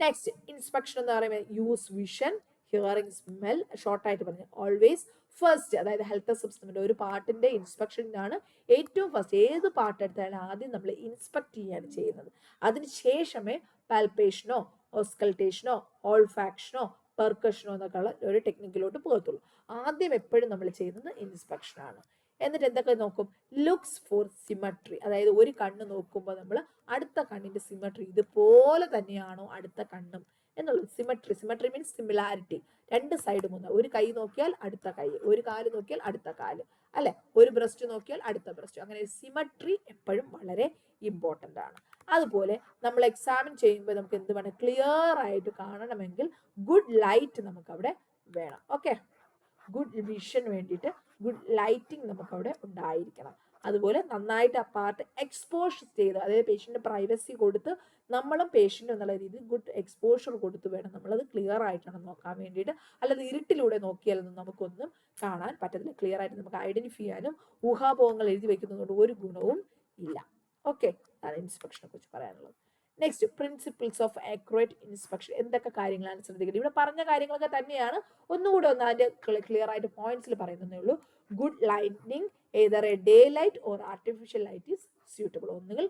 നെക്സ്റ്റ് ഇൻസ്പെക്ഷൻ എന്ന് പറയുമ്പോൾ യൂസ് വിഷൻ, ഹിയറിംഗ്, സ്മെൽ. ഷോർട്ടായിട്ട് പറഞ്ഞു, ഓൾവേസ് ഫസ്റ്റ്, അതായത് ഹെൽത്ത് അസസ്മെന്റ് ഒരു പാർട്ടിന്റെ ഇൻസ്പെക്ഷനാണ് ഏറ്റവും ഫസ്റ്റ്. ഏത് പാർട്ട് എടുത്താലും ആദ്യം നമ്മൾ ഇൻസ്പെക്ട് ചെയ്യാണ് ചെയ്യുന്നത്. അതിനുശേഷമേ പാൽപേഷനോ ഓസ്കൾട്ടേഷനോ ഓൾഫാക്ഷനോ പെർക്കഷനോ എന്നൊക്കെ ഉള്ള ഒരു ടെക്നിക്കിലോട്ട് പോകത്തുള്ളൂ. ആദ്യം എപ്പോഴും നമ്മൾ ചെയ്യുന്നത് ഇൻസ്പെക്ഷനാണ്. എന്നിട്ട് എന്തൊക്കെ നോക്കും, ലുക്സ് ഫോർ സിമട്രി, അതായത് ഒരു കണ്ണ് നോക്കുമ്പോൾ നമ്മൾ അടുത്ത കണ്ണിന്റെ സിമട്രി ഇതുപോലെ തന്നെയാണോ അടുത്ത കണ്ണും എന്നുള്ളത്. Symmetry means similarity. രണ്ട് സൈഡും ഒന്ന്, ഒരു കൈ നോക്കിയാൽ അടുത്ത കൈ, ഒരു കാല് നോക്കിയാൽ അടുത്ത കാല്, അല്ലെ, ഒരു ബ്രസ്റ്റ് നോക്കിയാൽ അടുത്ത ബ്രസ്റ്റ്. അങ്ങനെ സിമട്രി എപ്പോഴും വളരെ ഇമ്പോർട്ടൻ്റ് ആണ്. അതുപോലെ നമ്മൾ എക്സാമിൻ ചെയ്യുമ്പോൾ നമുക്ക് എന്ത് വേണം, ക്ലിയർ ആയിട്ട് കാണണമെങ്കിൽ ഗുഡ് ലൈറ്റ് നമുക്ക് അവിടെ വേണം. ഓക്കെ, ഗുഡ് വിഷൻ വേണ്ടിയിട്ട് ഗുഡ് ലൈറ്റിംഗ് നമുക്ക് അവിടെ ഉണ്ടായിരിക്കണം. അതുപോലെ നന്നായിട്ട് ആ പാർട്ട് എക്സ്പോഷർ ചെയ്ത്, അതായത് പേഷ്യൻ്റ് പ്രൈവസി കൊടുത്ത് നമ്മളും പേഷ്യൻ്റ് എന്നുള്ള രീതിയിൽ ഗുഡ് എക്സ്പോഷർ കൊടുത്ത് വേണം നമ്മളത് ക്ലിയർ ആയിട്ടാണ് നോക്കാൻ വേണ്ടിയിട്ട്. അല്ലാതെ ഇരുട്ടിലൂടെ നോക്കിയാലൊന്നും നമുക്കൊന്നും കാണാൻ പറ്റത്തില്ല. ക്ലിയർ ആയിട്ട് നമുക്ക് ഐഡന്റിഫൈ ചെയ്യാനും ഊഹാപോഹങ്ങൾ എഴുതി വെക്കുന്നതുകൊണ്ട് ഒരു ഗുണവും ഇല്ല. ഓക്കെ, അതാണ് ഇൻസ്പെക്ഷനെ കുറിച്ച് പറയാനുള്ളത്. Next, principles of accurate inspection. എന്തൊക്കെ കാര്യങ്ങളാണ് ശ്രദ്ധിക്കുന്നത്? ഇവിടെ പറഞ്ഞ കാര്യങ്ങളൊക്കെ തന്നെയാണ്, ഒന്നുകൂടെ ഒന്ന് അതിന്റെ ക്ലിയർ ആയിട്ട് പോയിന്റ്സിൽ പറയുന്നതേ ഉള്ളൂ. Good lighting, either a daylight or artificial light is suitable. ഒന്നുകിൽ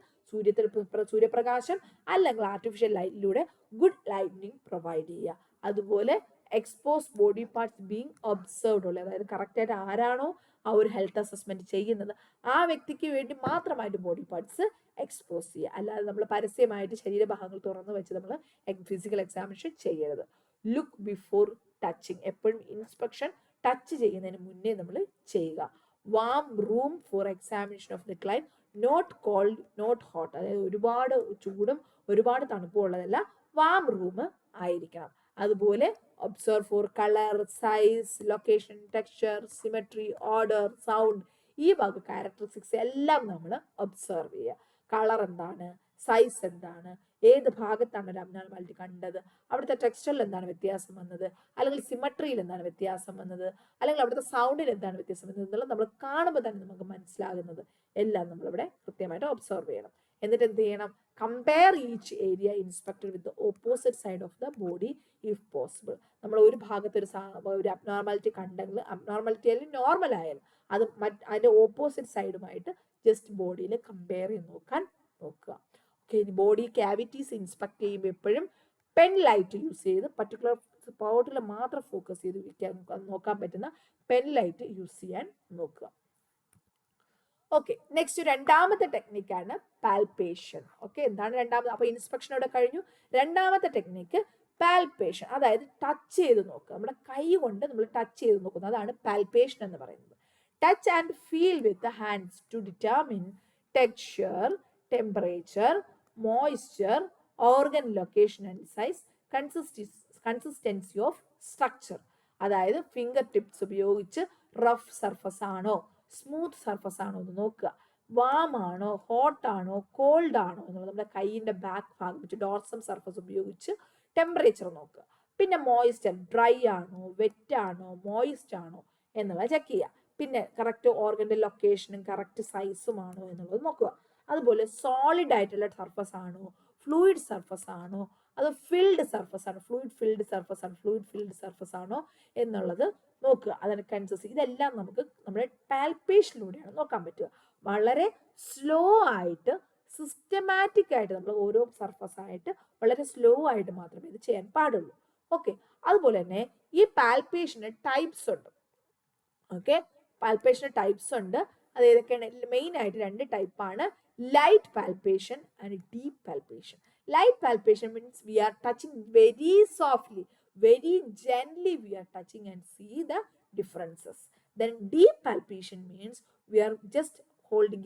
സൂര്യപ്രകാശം അല്ലെങ്കിൽ ആർട്ടിഫിഷ്യൽ ലൈറ്റിലൂടെ ഗുഡ് ലൈറ്റിംഗ് പ്രൊവൈഡ് ചെയ്യുക. അതുപോലെ expose body parts being observed ഉള്ളത്, അതായത് കറക്റ്റായിട്ട് ആരാണോ ആ ഒരു ഹെൽത്ത് അസസ്മെന്റ് ചെയ്യുന്നത് ആ വ്യക്തിക്ക് വേണ്ടി മാത്രമായിട്ട് ബോഡി പാർട്സ് എക്സ്പോസ് ചെയ്യുക. അല്ലാതെ നമ്മൾ പരസ്യമായിട്ട് ശരീരഭാഗങ്ങൾ തുറന്നു വെച്ച് നമ്മൾ ഫിസിക്കൽ എക്സാമിനേഷൻ ചെയ്യരുത്. ലുക്ക് ബിഫോർ ടച്ചിങ്, എപ്പോഴും ഇൻസ്പെക്ഷൻ ടച്ച് ചെയ്യുന്നതിന് മുന്നേ നമ്മൾ ചെയ്യുക. Warm room for examination of the client, not cold not hot, അതായത് ഒരുപാട് ചൂടും ഒരുപാട് തണുപ്പും ഉള്ളതല്ല, വാം റൂം ആയിരിക്കണം. അതുപോലെ observe for colour, size, location, texture, symmetry, odour, sound, ഈ വക ക്യാരക്ടറിസ്റ്റിക്സ് എല്ലാം നമ്മൾ ഒബ്സർവ് ചെയ്യുക. കളർ എന്താണ്, സൈസ് എന്താണ്, ഏത് ഭാഗത്താണ് ഒരു അബ്നോർമാലിറ്റി കണ്ടത്, അവിടുത്തെ ടെക്സ്ചറിൽ എന്താണ് വ്യത്യാസം വന്നത്, അല്ലെങ്കിൽ സിമട്രിയിൽ എന്താണ് വ്യത്യാസം വന്നത്, അല്ലെങ്കിൽ അവിടുത്തെ സൗണ്ടിൽ എന്താണ് വ്യത്യാസം വന്നത് എന്നുള്ളത് നമ്മൾ കാണുമ്പോൾ തന്നെ നമുക്ക് മനസ്സിലാകുന്നത് എല്ലാം നമ്മളിവിടെ കൃത്യമായിട്ട് ഒബ്സർവ് ചെയ്യണം. എന്നിട്ട് എന്ത് ചെയ്യണം, compare each area inspected with opposite side of the body if possible. നമ്മൾ ഒരു ഭാഗത്ത് ഒരു അബ്നോർമാലിറ്റി കണ്ടെങ്കിൽ, അബ്നോർമാലിറ്റി ആയാലും നോർമൽ ആയാലും അത് അതിന്റെ ഓപ്പോസിറ്റ് സൈഡുമായിട്ട് ജസ്റ്റ് ബോഡിയിൽ കമ്പയർ ചെയ്ത് നോക്കുക. ഓക്കെ, ബോഡി ക്യാവിറ്റീസ് ഇൻസ്പെക്ട് ചെയ്യുമ്പോൾ എപ്പോഴും പെൻ ലൈറ്റ് യൂസ് ചെയ്ത് പർട്ടിക്കുലർ സ്പോട്ടിൽ മാത്രം ഫോക്കസ് ചെയ്ത് നോക്കാൻ പറ്റുന്ന പെൻ ലൈറ്റ് യൂസ് ചെയ്യാൻ നോക്കുക. ഓക്കെ, നെക്സ്റ്റ് രണ്ടാമത്തെ ടെക്നിക്കാണ് പാൽപേഷൻ. ഓക്കെ, എന്താണ് രണ്ടാമത്? അപ്പൊ ഇൻസ്പെക്ഷൻ ഇവിടെ കഴിഞ്ഞു. രണ്ടാമത്തെ ടെക്നിക്ക് പാൽപേഷൻ, അതായത് ടച്ച് ചെയ്ത് നോക്കുക. നമ്മുടെ കൈ കൊണ്ട് നമ്മൾ ടച്ച് ചെയ്ത് നോക്കുന്നത്, അതാണ് പാൽപേഷൻ എന്ന് പറയുന്നത്. Touch and feel with the hands to determine texture, temperature, moisture, organ location and size, consistency of structure. അതായത് ഫിംഗർ ടിപ്സ് ഉപയോഗിച്ച് റഫ് സർഫസ് ആണോ സ്മൂത്ത് സർഫസ് ആണോ എന്ന് നോക്കുക. വാം ആണോ ഹോട്ട് ആണോ കോൾഡ് ആണോ എന്നുള്ളത് നമ്മുടെ കൈയിന്റെ ബാക്ക് ഭാഗം വെച്ച് ഡോർസം സർഫസ് ഉപയോഗിച്ച് ടെമ്പറേച്ചർ നോക്കുക. പിന്നെ മോയിസ്റ്റ്, ഡ്രൈ ആണോ വെറ്റ് ആണോ മോയിസ്റ്റ് ആണോ എന്നുള്ളത് ചെക്ക് ചെയ്യുക. പിന്നെ കറക്റ്റ് ഓർഗന്റെ ലൊക്കേഷനും കറക്റ്റ് സൈസും ആണോ എന്നുള്ളത് നോക്കുക. അതുപോലെ സോളിഡ് ആയിട്ടുള്ള സർഫസ് ആണോ ഫ്ലൂയിഡ് സർഫസ് ആണോ അത് ഫിൽഡ് സർഫസ് ആണ്, ഫ്ലൂയിഡ് ഫിൽഡ് സർഫസ് ആണോ എന്നുള്ളത് നോക്കുക. അതിന് കൺസിസ്റ്റൻസി ഇതെല്ലാം നമുക്ക് നമ്മുടെ പാൽപേഷനിലൂടെയാണ് നോക്കാൻ പറ്റുക. വളരെ സ്ലോ ആയിട്ട് സിസ്റ്റമാറ്റിക് ആയിട്ട് നമ്മൾ ഓരോ സർഫസ് ആയിട്ട് വളരെ സ്ലോ ആയിട്ട് മാത്രമേ ഇത് ചെയ്യാൻ പാടുള്ളൂ. ഓക്കെ, അതുപോലെ തന്നെ ഈ പാൽപേഷന് ടൈപ്സ് ഉണ്ട്. ഓക്കെ, പാൽപേഷന് ടൈപ്സ് ഉണ്ട്. അത് ഏതൊക്കെയാണ്? മെയിൻ ആയിട്ട് രണ്ട് ടൈപ്പാണ്, light palpation and deep palpation. Light palpation means we are touching very softly, very gently we are touching and see the differences. Then deep palpation means we are just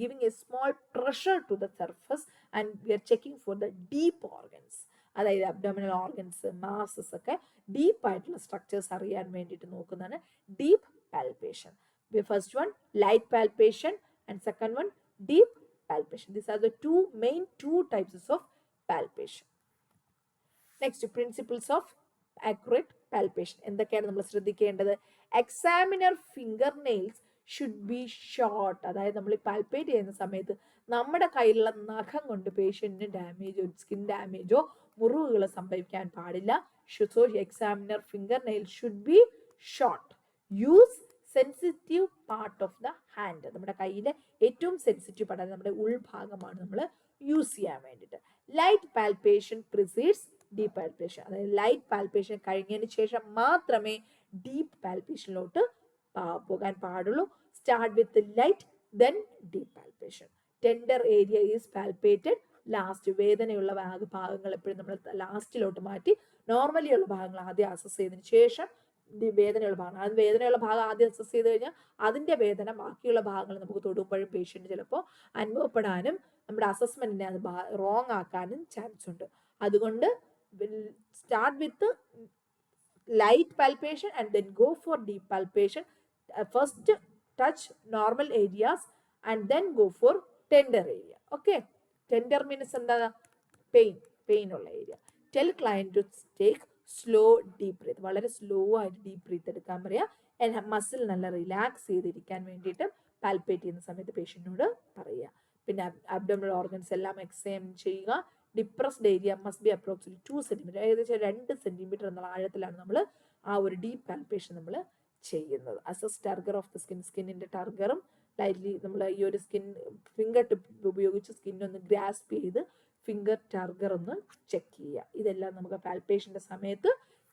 giving a small pressure to the surface and we are checking for the deep organs. അതായത് abdominal organs masses ഒക്കെ deep ആയിട്ടുള്ള structures അറിയാൻ വേണ്ടിയിട്ട് നോക്കുന്നതാണ് deep palpation. First one light palpation and second one deep palpation. These are the main two types of palpation. Next, principles of accurate palpation. എന്തൊക്കെയാണ് നമ്മൾ ശ്രദ്ധിക്കേണ്ടത്? Examiner finger nails should be short. അതായത് നമ്മൾ palpate ചെയ്യുന്ന സമയത്ത് നമ്മുടെ കയ്യിലുള്ള നഖം കൊണ്ട് പേഷ്യന്റിന് ഡാമേജോ സ്കിൻ ഡാമേജോ മുറിവുകൾ സംഭവിക്കാൻ പാടില്ല. So examiner finger nail should be short. Use sensitive part of the hand. നമ്മുടെ കയ്യിലെ ഏറ്റവും സെൻസിറ്റീവ് പാർട്ട് നമ്മുടെ ഉൾഭാഗമാണ് നമ്മൾ യൂസ് ചെയ്യാൻ വേണ്ടിയിട്ട്. Light palpation precedes deep palpation. അതായത് ലൈറ്റ് പാൽപേഷൻ കഴിഞ്ഞതിന് ശേഷം മാത്രമേ ഡീപ്പ് പാൽപേഷനിലോട്ട് പോകാൻ പാടുള്ളൂ. Start with light then deep palpation. Tender area is palpated last. വേദനയുള്ള ഭാഗങ്ങൾ എപ്പോഴും നമ്മൾ ലാസ്റ്റിലോട്ട് മാറ്റി നോർമലി ഉള്ള ഭാഗങ്ങൾ ആദ്യം അസസ് ചെയ്തതിന് ശേഷം വേദനയുള്ള ഭാഗങ്ങൾ, അത് വേദനയുള്ള ഭാഗം ആദ്യം അസസ് ചെയ്ത് കഴിഞ്ഞാൽ അതിന്റെ വേദന ബാക്കിയുള്ള ഭാഗങ്ങൾ നമുക്ക് തൊടുമ്പോഴും പേഷ്യന്റ് ചിലപ്പോൾ അനുഭവപ്പെടാനും നമ്മുടെ അസസ്മെന്റിനെ അത് റോങ് ആക്കാനും ചാൻസ് ഉണ്ട്. അതുകൊണ്ട് start with light palpation and then go for deep palpation. First touch normal areas and then go for tender area. Okay, tender means എന്താ? പെയിൻ ഉള്ള area. Tell client to take slow deep breath. വളരെ slow ആയിട്ട് deep breath എടുക്കാൻ പറയാം. Muscle നല്ല relax ചെയ്തിരിക്കാൻ വേണ്ടിയിട്ട് palpate ചെയ്യുന്ന സമയത്ത് പേഷ്യന്റിനോട് പറയുക. പിന്നെ അബ്ഡോമിനൽ ഓർഗൻസ് എല്ലാം എക്സാമിൻ ചെയ്യുക. Depressed area must be approximately 2 centimetre, ഏകദേശം 2 സെന്റിമീറ്റർ എന്നുള്ള ആഴത്തിലാണ് നമ്മൾ ആ ഒരു ഡീപ്പ് പാൽപേഷൻ നമ്മൾ ചെയ്യുന്നത്. Assess turgor of the skin. സ്കിന്നിന്റെ ടർഗറും ലൈറ്റ്ലി നമ്മൾ ഈ ഒരു ഫിംഗർ ടിപ്പ് ഉപയോഗിച്ച് സ്കിന്നൊന്ന് ഗ്രാസ്പ് ചെയ്ത് ഫിംഗർ ടർഗർ ഒന്ന് ചെക്ക് ചെയ്യുക. ഇതെല്ലാം നമുക്ക് പാൽപേഷന്റെ സമയത്ത്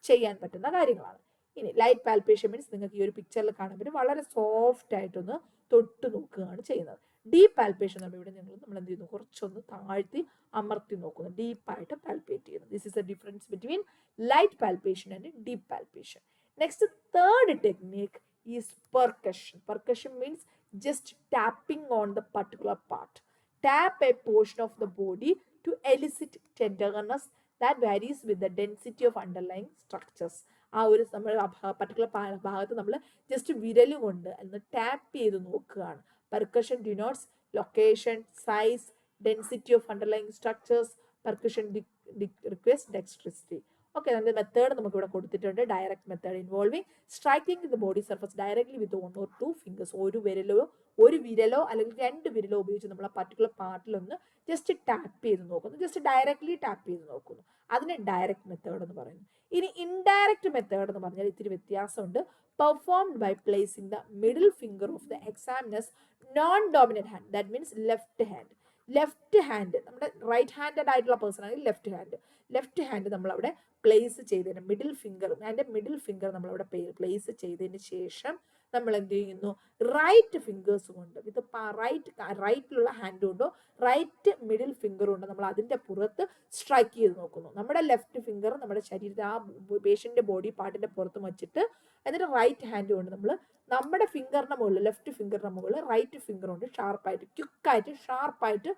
ചെയ്യാൻ പറ്റുന്ന കാര്യങ്ങളാണ്. ഇനി ലൈറ്റ് പാൽപേഷൻ മീൻസ് നിങ്ങൾക്ക് ഈ ഒരു പിക്ചറിൽ കാണാൻ പറ്റും വളരെ സോഫ്റ്റ് ആയിട്ടൊന്ന് തൊട്ട് നോക്കുകയാണ് ചെയ്യുന്നത്. ഡീപ്പ് പാൽപേഷൻ നമ്മൾ ഇവിടെ നമ്മൾ എന്ത് ചെയ്യുന്നു? കുറച്ചൊന്ന് താഴ്ത്തി അമർത്തി നോക്കുന്നു, ഡീപ്പായിട്ട് പാൽപേറ്റ് ചെയ്യുന്നു. This is A difference between light palpation and deep palpation. Next third technique is percussion. Percussion means just tapping on the particular part. Tap a portion of the body to elicit tenderness that varies with the density of underlying structures. ആ ഒരു നമ്മൾ particular ഭാഗത്ത് നമ്മൾ just വിരൽ കൊണ്ട് ഒന്ന് tap ചെയ്ത് നോക്കുകയാണ്. Percussion denotes location, size, density of underlying structures. Percussion request dexterity. Okay, അതിന്റെ മെത്തേഡ് നമുക്ക് ഇവിടെ കൊടുത്തിട്ടുണ്ട്. Direct method involving striking the body surface directly with 1 or 2 fingers. ഒരു വിരലോ അല്ലെങ്കിൽ 2 വിരലോ ഉപയോഗിച്ച് നമ്മൾ ആ പർട്ടിക്കുലർ പാർട്ടിലൊന്ന് ജസ്റ്റ് ടാപ്പ് ചെയ്ത് നോക്കുന്നു, ജസ്റ്റ് ഡയറക്ട്ലി ടാപ്പ് ചെയ്ത് നോക്കുന്നു. അതിനെ ഡയറക്റ്റ് മെത്തേഡ് എന്ന് പറയുന്നു. ഇനി ഇൻഡയറക്റ്റ് മെത്തേഡ് എന്ന് പറഞ്ഞാൽ ഇത്തിരി വ്യത്യാസമുണ്ട്. Performed by placing the middle finger of the examiner's non dominant hand, that means left hand. Left hand നമ്മുടെ റൈറ്റ് ഹാൻഡഡ് ആയിട്ടുള്ള പേഴ്സൺ ആണെങ്കിൽ ലെഫ്റ്റ് ഹാൻഡ് നമ്മൾ അവിടെ പ്ലേസ് ചെയ്തതിന് മിഡിൽ ഫിംഗർ നമ്മളവിടെ പ്ലേസ് ചെയ്തതിന് ശേഷം നമ്മൾ എന്ത് ചെയ്യുന്നു, റൈറ്റ് ഫിംഗേഴ്സ് കൊണ്ട് വിത്ത് റൈറ്റിലുള്ള ഹാൻഡ് കൊണ്ടോ റൈറ്റ് മിഡിൽ ഫിംഗർ കൊണ്ട് നമ്മൾ അതിൻ്റെ പുറത്ത് സ്ട്രൈക്ക് ചെയ്ത് നോക്കുന്നു. നമ്മുടെ ലെഫ്റ്റ് ഫിംഗർ നമ്മുടെ ശരീരത്തെ ആ പേഷ്യൻ്റെ ബോഡി പാർട്ടിൻ്റെ പുറത്ത് വെച്ചിട്ട് എന്നിട്ട് റൈറ്റ് ഹാൻഡ് കൊണ്ട് നമ്മൾ നമ്മുടെ ഫിംഗറിന്റെ മുകളിൽ ലെഫ്റ്റ് ഫിംഗറിന്റെ മുകളിൽ റൈറ്റ് ഫിംഗർ കൊണ്ട് ഷാർപ്പായിട്ട് ക്വിക്കായിട്ട് ഷാർപ്പായിട്ട്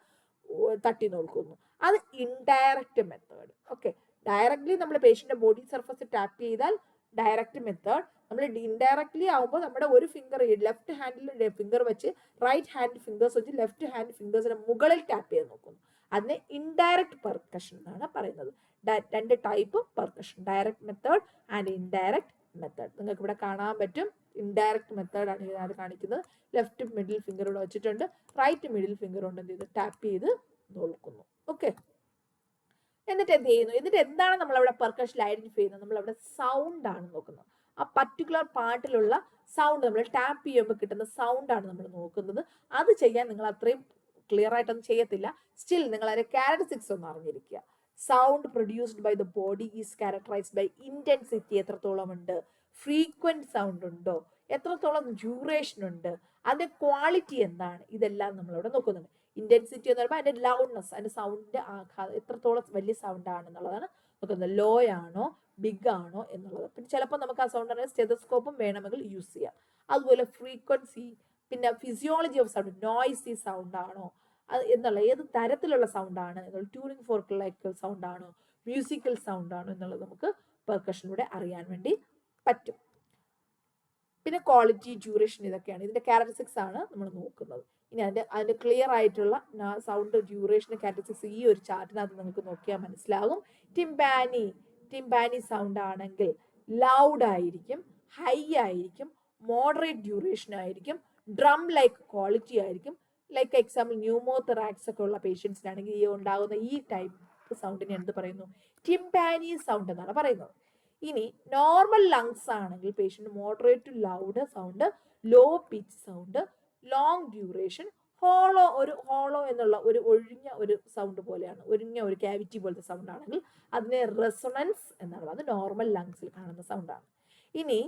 തട്ടി നോക്കുന്നു. അത് ഇൻഡയറക്റ്റ് മെത്തേഡ്. ഓക്കെ, ഡയറക്ട്ലി നമ്മൾ പേഷ്യന്റെ ബോഡി സർഫസ് ടാപ്പ് ചെയ്താൽ ഡയറക്റ്റ് മെത്തേഡ്. നമ്മൾ ഇൻഡയറക്ട്ലി ആവുമ്പോൾ നമ്മുടെ ഒരു ഫിംഗർ ലെഫ്റ്റ് ഹാൻഡിൽ ഫിംഗർ വെച്ച് റൈറ്റ് ഹാൻഡ് ഫിംഗേഴ്സ് വെച്ച് ലെഫ്റ്റ് ഹാൻഡ് ഫിംഗേഴ്സിന്റെ മുകളിൽ ടാപ്പ് ചെയ്ത് നോക്കുന്നു. അതിനെ ഇൻഡയറക്റ്റ് പെർക്കഷൻ എന്നാണ് പറയുന്നത്. രണ്ട് type percussion, direct method and indirect method. നിങ്ങൾക്ക് ഇവിടെ കാണാൻ പറ്റും. ഇൻഡയറക്റ്റ് മെത്തേഡാണ് ഇതിനകത്ത് കാണിക്കുന്നത്. ലെഫ്റ്റ് മിഡിൽ ഫിംഗർ ഇവിടെ വെച്ചിട്ടുണ്ട്, റൈറ്റ് മിഡിൽ ഫിംഗർ കൊണ്ട് എന്ത് ചെയ്ത് ടാപ്പ് ചെയ്ത് നോക്കുന്നു. ഓക്കെ, എന്നിട്ട് എന്ത് ചെയ്യുന്നു, എന്നിട്ട് എന്താണ് നമ്മൾ അവിടെ പെർക്കഷനിൽ ഐഡന്റിഫൈ ചെയ്യുന്നത്, നമ്മൾ അവിടെ സൗണ്ട് ആണ് നോക്കുന്നത്. ആ പർട്ടിക്കുലർ പാർട്ടിലുള്ള സൗണ്ട് നമ്മൾ ടാപ്പ് ചെയ്യുമ്പോൾ കിട്ടുന്ന സൗണ്ട് ആണ് നമ്മൾ നോക്കുന്നത്. അത് ചെയ്യാൻ നിങ്ങൾ അത്രയും ക്ലിയർ ആയിട്ടൊന്നും ചെയ്യത്തില്ല. സ്റ്റിൽ നിങ്ങൾ അതിന്റെ ക്യാരക്ടറിസ്റ്റിക്സ് ഒന്ന് അറിഞ്ഞിരിക്കുക. Sound produced by the body is characterized by intensity, എത്രത്തോളം ഉണ്ട്, ഫ്രീക്വന്റ് സൗണ്ട് ഉണ്ടോ, എത്രത്തോളം ഡ്യൂറേഷൻ ഉണ്ട്, അതിന്റെ ക്വാളിറ്റി എന്താണ്, ഇതെല്ലാം നമ്മളവിടെ നോക്കുന്നുണ്ട്. ഇന്റൻസിറ്റി എന്ന് പറയുമ്പോൾ അതിന്റെ ലൗഡ്നെസ്, അതിന്റെ സൗണ്ടിന്റെ ആഘാതം, എത്രത്തോളം വലിയ സൗണ്ട് ആണെന്നുള്ളതാണ് നോക്കുന്നത്. ലോ ആണോ ബിഗ് ആണോ എന്നുള്ളത്. പിന്നെ ചിലപ്പോൾ നമുക്ക് ആ സൗണ്ട് അറിയാൻ സ്റ്റെതസ്കോപ്പും വേണമെങ്കിൽ യൂസ് ചെയ്യാം. അതുപോലെ ഫ്രീക്വൻസി, പിന്നെ physiology of sound, noisy sound ആണോ എന്നുള്ള, ഏത് തരത്തിലുള്ള സൗണ്ട് ആണ്, ട്യൂണിംഗ് ഫോർക്ക് ലൈക്ക് സൗണ്ട് ആണോ, മ്യൂസിക്കൽ സൗണ്ട് ആണോ എന്നുള്ളത് നമുക്ക് പെർക്കഷനിലൂടെ അറിയാൻ വേണ്ടി പറ്റും. പിന്നെ ക്വാളിറ്റി, ഡ്യൂറേഷൻ, ഇതൊക്കെയാണ് ഇതിന്റെ ക്യാരക്ടറിസ്റ്റിക്സ് ആണ് നമ്മൾ നോക്കുന്നത്. ഇനി അതിന്റെ ക്ലിയർ ആയിട്ടുള്ള സൗണ്ട് ഡ്യൂറേഷൻ ക്യാരക്ടറിസ്റ്റിക്സ് ഈ ഒരു ചാർട്ടിനകത്ത് നിങ്ങൾക്ക് നോക്കിയാൽ മനസ്സിലാകും. ടിംപാനി സൗണ്ട് ആണെങ്കിൽ ലൗഡ് ആയിരിക്കും, ഹൈ ആയിരിക്കും, മോഡറേറ്റ് ഡ്യൂറേഷൻ ആയിരിക്കും, ഡ്രം ലൈക്ക് ക്വാളിറ്റി ആയിരിക്കും. ലൈക്ക് എക്സാമ്പിൾ ന്യൂമോതെറാക്സ് ഒക്കെ ഉള്ള പേഷ്യൻസിനാണെങ്കിൽ ഈ ഉണ്ടാകുന്ന ഈ ടൈപ്പ് സൗണ്ടിനെ എന്ത് പറയുന്നു, ടിംപാനി സൗണ്ട് എന്നാണ് പറയുന്നത്. ഇനി നോർമൽ ലങ്സ് ആണെങ്കിൽ patient moderate to loud sound, low pitch sound, long duration, hollow എന്നുള്ള ഒരു ഒഴിഞ്ഞ ഒരു സൗണ്ട് പോലെയാണ്, ഒഴിഞ്ഞ ഒരു ക്യാവിറ്റി പോലത്തെ സൗണ്ട് ആണെങ്കിൽ അതിനെ റെസൊണൻസ് എന്നാണ്. അത് നോർമൽ ലങ്സിൽ കാണുന്ന സൗണ്ടാണ്. ഇനി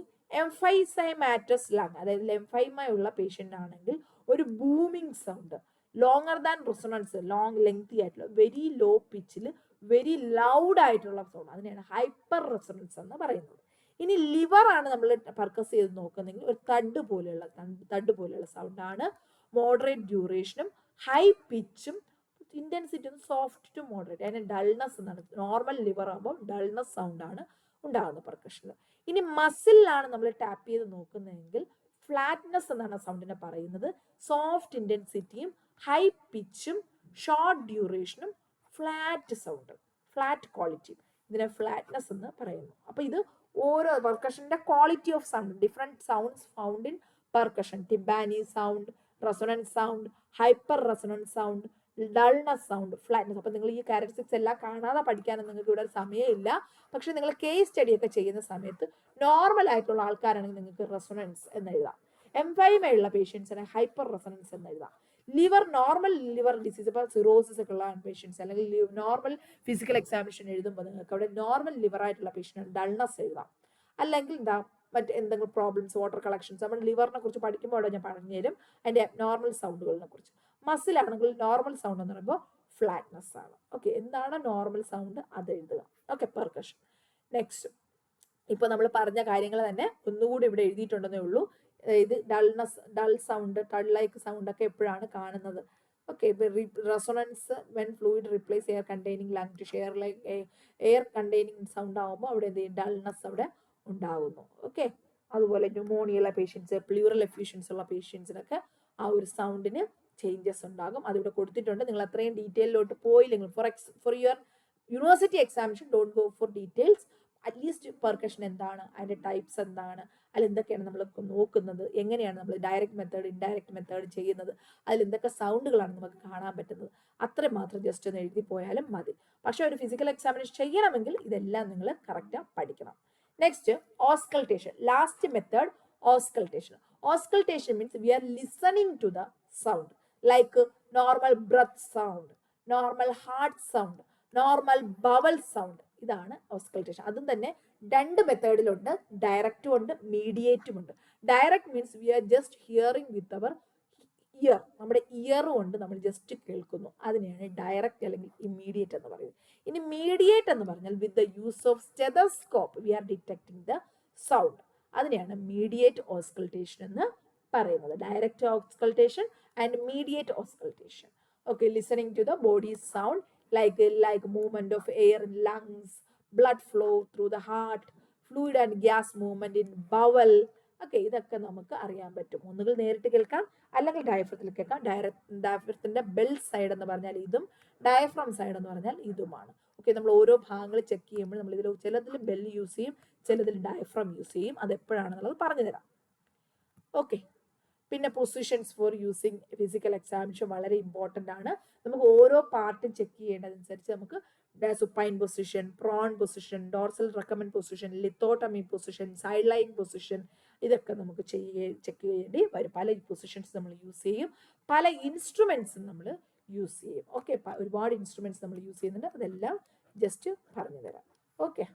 എംഫൈസൈമാറ്റസ് ലങ്, അതായത് എംഫൈമയുള്ള പേഷ്യന്റ് ആണെങ്കിൽ ഒരു booming sound, longer than resonance, long lengthy ആയിട്ടുള്ള വെരി ലോ പിച്ചിൽ വെരി ലൗഡ് ആയിട്ടുള്ള സൗണ്ട്, അതിനെയാണ് ഹൈപ്പർ റെസൊണൻസ് എന്ന് പറയുന്നത്. ഇനി ലിവർ ആണ് നമ്മൾ പർക്കസ് ചെയ്ത് നോക്കുന്നെങ്കിൽ ഒരു തഡ് പോലെയുള്ള സൗണ്ട് ആണ്. മോഡറേറ്റ് ഡ്യൂറേഷനും ഹൈ പിച്ചും ഇന്റൻസിറ്റി സോഫ്റ്റ് ടു മോഡറേറ്റ്, അതിന് ഡൾനെസ് എന്നാണ്. നോർമൽ ലിവർ ആകുമ്പോൾ ഡൾനെസ് സൗണ്ട് ആണ് ഉണ്ടാകുന്നത് പെർക്കഷനിൽ. ഇനി മസിലാണ് നമ്മൾ ടാപ്പ് ചെയ്ത് നോക്കുന്നതെങ്കിൽ ഫ്ലാറ്റ്നെസ് എന്നാണ് സൗണ്ടിനെ പറയുന്നത്. സോഫ്റ്റ് ഇന്റൻസിറ്റിയും ഹൈ പിച്ചും ഷോർട്ട് ഡ്യൂറേഷനും ഫ്ലാറ്റ് സൗണ്ട്, ഫ്ലാറ്റ് ക്വാളിറ്റി, ഇതിനെ ഫ്ലാറ്റ്നെസ് എന്ന് പറയുന്നു. അപ്പൊ ഇത് ഓരോ പെർക്കഷന്റെ quality of sound, different sounds found in percussion. Tympany sound, resonance sound, hyper resonance sound, dullness sound, flatness. അപ്പൊ നിങ്ങൾ ഈ ക്യാരക്ടറിസ്റ്റിക്സ് എല്ലാം കാണാതെ പഠിക്കാനും നിങ്ങൾക്ക് ഇവിടെ സമയമില്ല. പക്ഷെ നിങ്ങൾ കേസ് സ്റ്റഡി ഒക്കെ ചെയ്യുന്ന സമയത്ത് നോർമൽ ആയിട്ടുള്ള ആൾക്കാരാണെങ്കിൽ നിങ്ങൾക്ക് റെസൊണൻസ് എന്ന് എഴുതാം. എംഫൈമയുള്ള പേഷ്യൻസിനെ ഹൈപ്പർ റെസൊണൻസ് എന്ന് എഴുതാം. നോർമൽ ലിവർ ഡിസീസ്, ഇപ്പോൾ സിറോസിസ് ഒക്കെ ഉള്ള പേഷ്യൻസ് അല്ലെങ്കിൽ നോർമൽ ഫിസിക്കൽ എക്സാമിനേഷൻ എഴുതുമ്പോൾ നിങ്ങൾക്ക് അവിടെ നോർമൽ ലിവർ ആയിട്ടുള്ള പേഷ്യൻ്റ് ഡൾനെസ് എഴുതാം. അല്ലെങ്കിൽ എന്തെങ്കിലും പ്രോബ്ലംസ്, വാട്ടർ കളക്ഷൻസ്, നമ്മൾ ലിവറിനെ കുറിച്ച് പഠിക്കുമ്പോൾ അവിടെ ഞാൻ പറഞ്ഞുതരും അതിന്റെ നോർമൽ സൗണ്ടുകളെ കുറിച്ച്. മസിലാണെങ്കിൽ നോർമൽ സൗണ്ട് എന്ന് പറയുമ്പോൾ ഫ്ലാറ്റ്നെസ് ആണ്. ഓക്കെ, എന്താണ് നോർമൽ സൗണ്ട് അത് എഴുതുക. Okay, percussion. നെക്സ്റ്റ്, ഇപ്പൊ നമ്മൾ പറഞ്ഞ കാര്യങ്ങൾ തന്നെ ഒന്നുകൂടി ഇവിടെ എഴുതിയിട്ടുണ്ടെന്നേ ഉള്ളൂ. ഇത് dull sound, thud like sound ഒക്കെ എപ്പോഴാണ് കാണുന്നത്. Okay, resonance when fluid replace air containing lung to share like air containing sound ആകുമ്പോൾ അവിടെ എന്ത് ചെയ്യും, ഡൾനെസ് അവിടെ ഉണ്ടാകുന്നു. ഓക്കെ, അതുപോലെ ന്യൂമോണിയുള്ള പേഷ്യൻസ്, പ്ലൂറൽ എഫ്യൂഷൻസ് ഉള്ള പേഷ്യൻസിനൊക്കെ ആ ഒരു സൗണ്ടിന് ചേഞ്ചസ് ഉണ്ടാകും. അതിവിടെ കൊടുത്തിട്ടുണ്ട്. നിങ്ങൾ അത്രയും ഡീറ്റെയിലോട്ട് പോയില്ലെങ്കിൽ for your university examination don't go for details. At least percussion എന്താണ്, അതിന്റെ ടൈപ്സ് എന്താണ്, അതിൽ എന്തൊക്കെയാണ് നമ്മൾ നോക്കുന്നത്, എങ്ങനെയാണ് നമ്മൾ ഡയറക്റ്റ് മെത്തേഡ് ഇൻഡയറക്റ്റ് മെത്തേഡ് ചെയ്യുന്നത്, അതിൽ എന്തൊക്കെ സൗണ്ടുകളാണ് നമുക്ക് കാണാൻ പറ്റുന്നത്, അത്രയും മാത്രം ജസ്റ്റ് ഒന്ന് എഴുതി പോയാലും മതി. പക്ഷെ ഒരു ഫിസിക്കൽ എക്സാമിനേഷൻ ചെയ്യണമെങ്കിൽ ഇതെല്ലാം നിങ്ങൾ കറക്റ്റാ പഠിക്കണം. Next, auscultation. Last method auscultation. Auscultation means we are listening to the sound, like normal breath sound, normal heart sound, normal bowel sound. ഇതാണ് ഓസ്കൾട്ടേഷൻ. അതും തന്നെ രണ്ട് മെത്തേഡിലുണ്ട്, ഡയറക്റ്റും ഉണ്ട്, മീഡിയേറ്റും ഉണ്ട്. Direct means we are just hearing with our ear, നമ്മുടെ ഇയർ കൊണ്ട് നമ്മൾ ജസ്റ്റ് കേൾക്കുന്നു, അതിനെയാണ് ഡയറക്റ്റ് അല്ലെങ്കിൽ ഇമ്മീഡിയറ്റ് എന്ന് പറയുന്നത്. ഇനി മീഡിയേറ്റ് എന്ന് പറഞ്ഞാൽ with the use of stethoscope we are detecting the sound, അതിനെയാണ് മീഡിയേറ്റ് ഓസ്കൾട്ടേഷൻ എന്ന് പറയുന്നത്. Direct auscultation and mediate auscultation. Okay, listening to the body sound like movement of air in lungs, blood flow through the heart, fluid and gas movement in bowel. Okay, ഇതൊക്കെ നമുക്ക് അറിയാൻ പറ്റും. ഒന്നുകിൽ നേരിട്ട് കേൾക്കാം, അല്ലെങ്കിൽ ഡയഫ്രത്തിൽ കേൾക്കാം. ഡയഫ്രത്തിന്റെ ബെൽ സൈഡ് എന്ന് പറഞ്ഞാൽ ഇതും ഡയഫ്രം സൈഡ് എന്ന് പറഞ്ഞാൽ ഇതുമാണ്. ഓക്കെ, നമ്മൾ ഓരോ ഭാഗങ്ങൾ ചെക്ക് ചെയ്യുമ്പോൾ നമ്മൾ ഇതിൽ ചിലതിൽ ബെൽ യൂസ് ചെയ്യും, ചിലതിൽ ഡയഫ്രം യൂസ് ചെയ്യും. അത് എപ്പോഴാണെന്നുള്ളത് പറഞ്ഞു തരാം. ഓക്കെ, പിന്നെ positions four using physical examination വളരെ ഇമ്പോർട്ടൻ്റ് ആണ്. നമുക്ക് ഓരോ പാർട്ടും ചെക്ക് ചെയ്യേണ്ടതനുസരിച്ച് നമുക്ക് supine position, prawn position, dorsal recommend position, lithotomy position, side line position, ഇതൊക്കെ നമുക്ക് ചെക്ക് ചെയ്യേണ്ടി വരും. പല പൊസിഷൻസ് നമ്മൾ യൂസ് ചെയ്യും, പല ഇൻസ്ട്രുമെന്റ്സും നമ്മൾ യൂസ് ചെയ്യും. ഓക്കെ, ഒരുപാട് ഇൻസ്ട്രുമെന്റ്സ് നമ്മൾ യൂസ് ചെയ്യുന്നുണ്ട്, അതെല്ലാം ജസ്റ്റ് പറഞ്ഞു തരാം. ഓക്കെ,